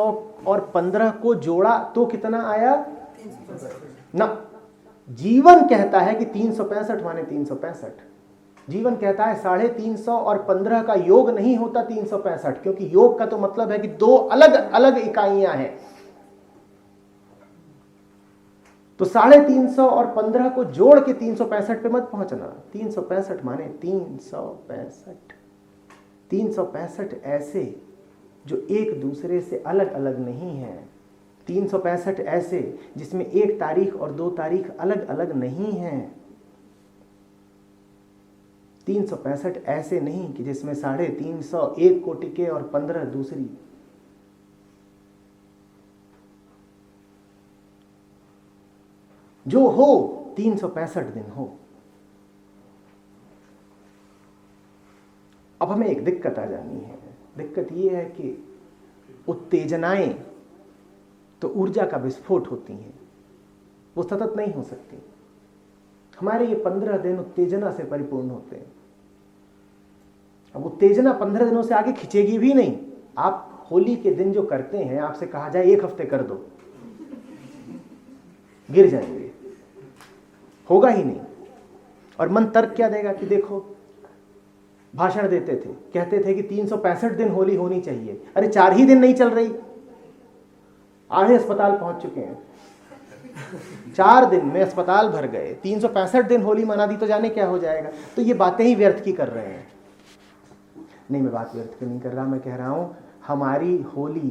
और 15 को जोड़ा तो कितना आया ना। जीवन कहता है कि 365 माने 365। जीवन कहता है 350 और 15 का योग नहीं होता 365, क्योंकि योग का तो मतलब है कि दो अलग अलग इकाइयां हैं। तो 350 और 15 को जोड़ के 365 पे मत पहुंचना। 365 माने 365। 365 ऐसे जो एक दूसरे से अलग अलग नहीं है। 365 ऐसे जिसमें एक तारीख और 2 तारीख अलग अलग नहीं है। 365 ऐसे नहीं कि जिसमें 350 एक को टिके और 15 दूसरी। जो हो 365 दिन हो। अब हमें एक दिक्कत आ जानी है। दिक्कत ये है कि उत्तेजनाएं तो ऊर्जा का विस्फोट होती हैं, वो सतत नहीं हो सकती। हमारे ये 15 दिन उत्तेजना से परिपूर्ण होते हैं। अब उत्तेजना 15 दिनों से आगे खिंचेगी भी नहीं। आप होली के दिन जो करते हैं, आपसे कहा जाए 1 हफ्ते कर दो, गिर जाएंगे, होगा ही नहीं। और मन तर्क क्या देगा कि देखो, भाषण देते थे, कहते थे कि 365 दिन होली होनी चाहिए। अरे 4 ही दिन नहीं चल रही, आधे अस्पताल पहुंच चुके हैं। 4 दिन में अस्पताल भर गए, 365 दिन होली मना दी तो जाने क्या हो जाएगा। तो ये बातें ही व्यर्थ की कर रहे हैं। नहीं, मैं बात व्यर्थ की नहीं कर रहा, मैं कह रहा हूं हमारी होली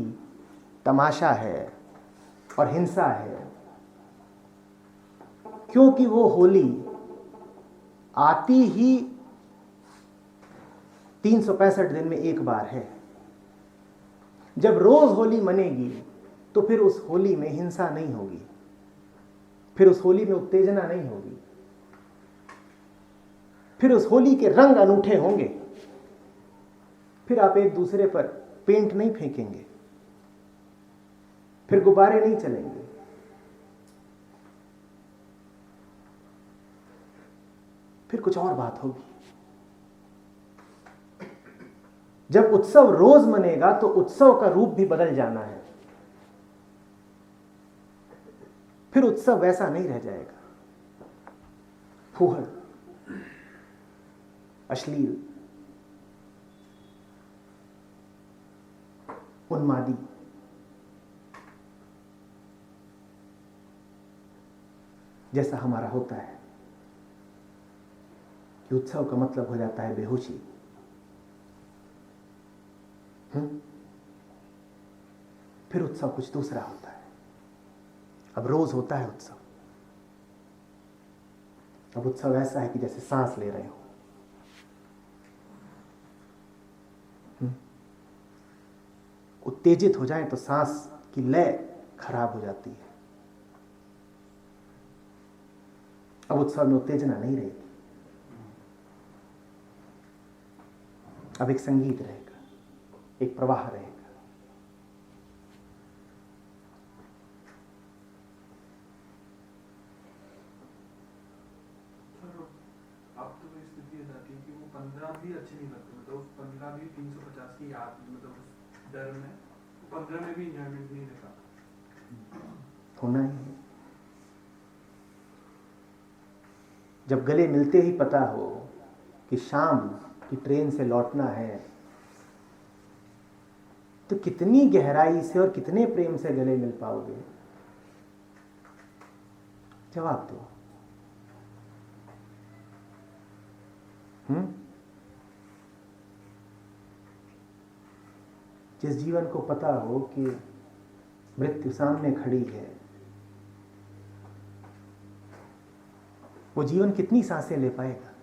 तमाशा है और हिंसा है, क्योंकि वो होली आती ही 365 दिन में एक बार है। जब रोज होली मनेगी तो फिर उस होली में हिंसा नहीं होगी, फिर उस होली में उत्तेजना नहीं होगी, फिर उस होली के रंग अनूठे होंगे, फिर आप एक दूसरे पर पेंट नहीं फेंकेंगे, फिर गुब्बारे नहीं चलेंगे, फिर कुछ और बात होगी। जब उत्सव रोज मनेगा तो उत्सव का रूप भी बदल जाना है, फिर उत्सव वैसा नहीं रह जाएगा। फूहड़, अश्लील, उन्मादी, जैसा हमारा होता है कि उत्सव का मतलब हो जाता है बेहोशी। फिर उत्सव कुछ दूसरा होता है। अब रोज होता है उत्सव। अब उत्सव ऐसा है कि जैसे सांस ले रहे हो। उत्तेजित हो जाए तो सांस की लय खराब हो जाती है। अब उत्सव में उत्तेजना नहीं रहेगी, अब एक संगीत रहेगा, एक प्रवाह रहेगा। अब तो वही स्थिति हो जाती है कि वो 15 भी अच्छे नहीं लगते, मतलब 15 भी 350 की याद, मतलब उस डर में 15 में भी इंजॉयमेंट नहीं रहता। होना ही है। जब गले मिलते ही पता हो कि शाम की ट्रेन से लौटना है, तो कितनी गहराई से और कितने प्रेम से गले मिल पाओगे? जवाब दो। जिस जीवन को पता हो कि मृत्यु सामने खड़ी है, वो जीवन कितनी सांसें ले पाएगा?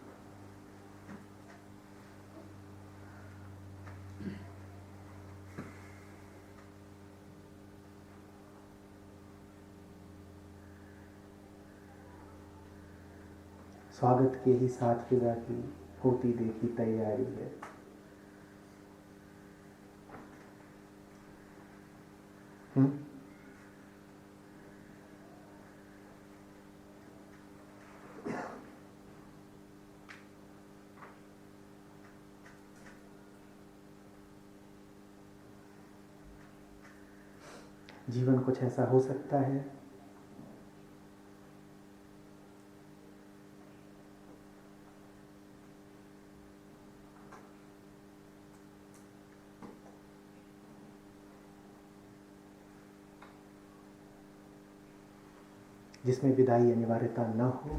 स्वागत के ही साथ विदा की होती देखी तैयारी है। जीवन कुछ ऐसा हो सकता है जिसमें विदाई अनिवार्यता न हो,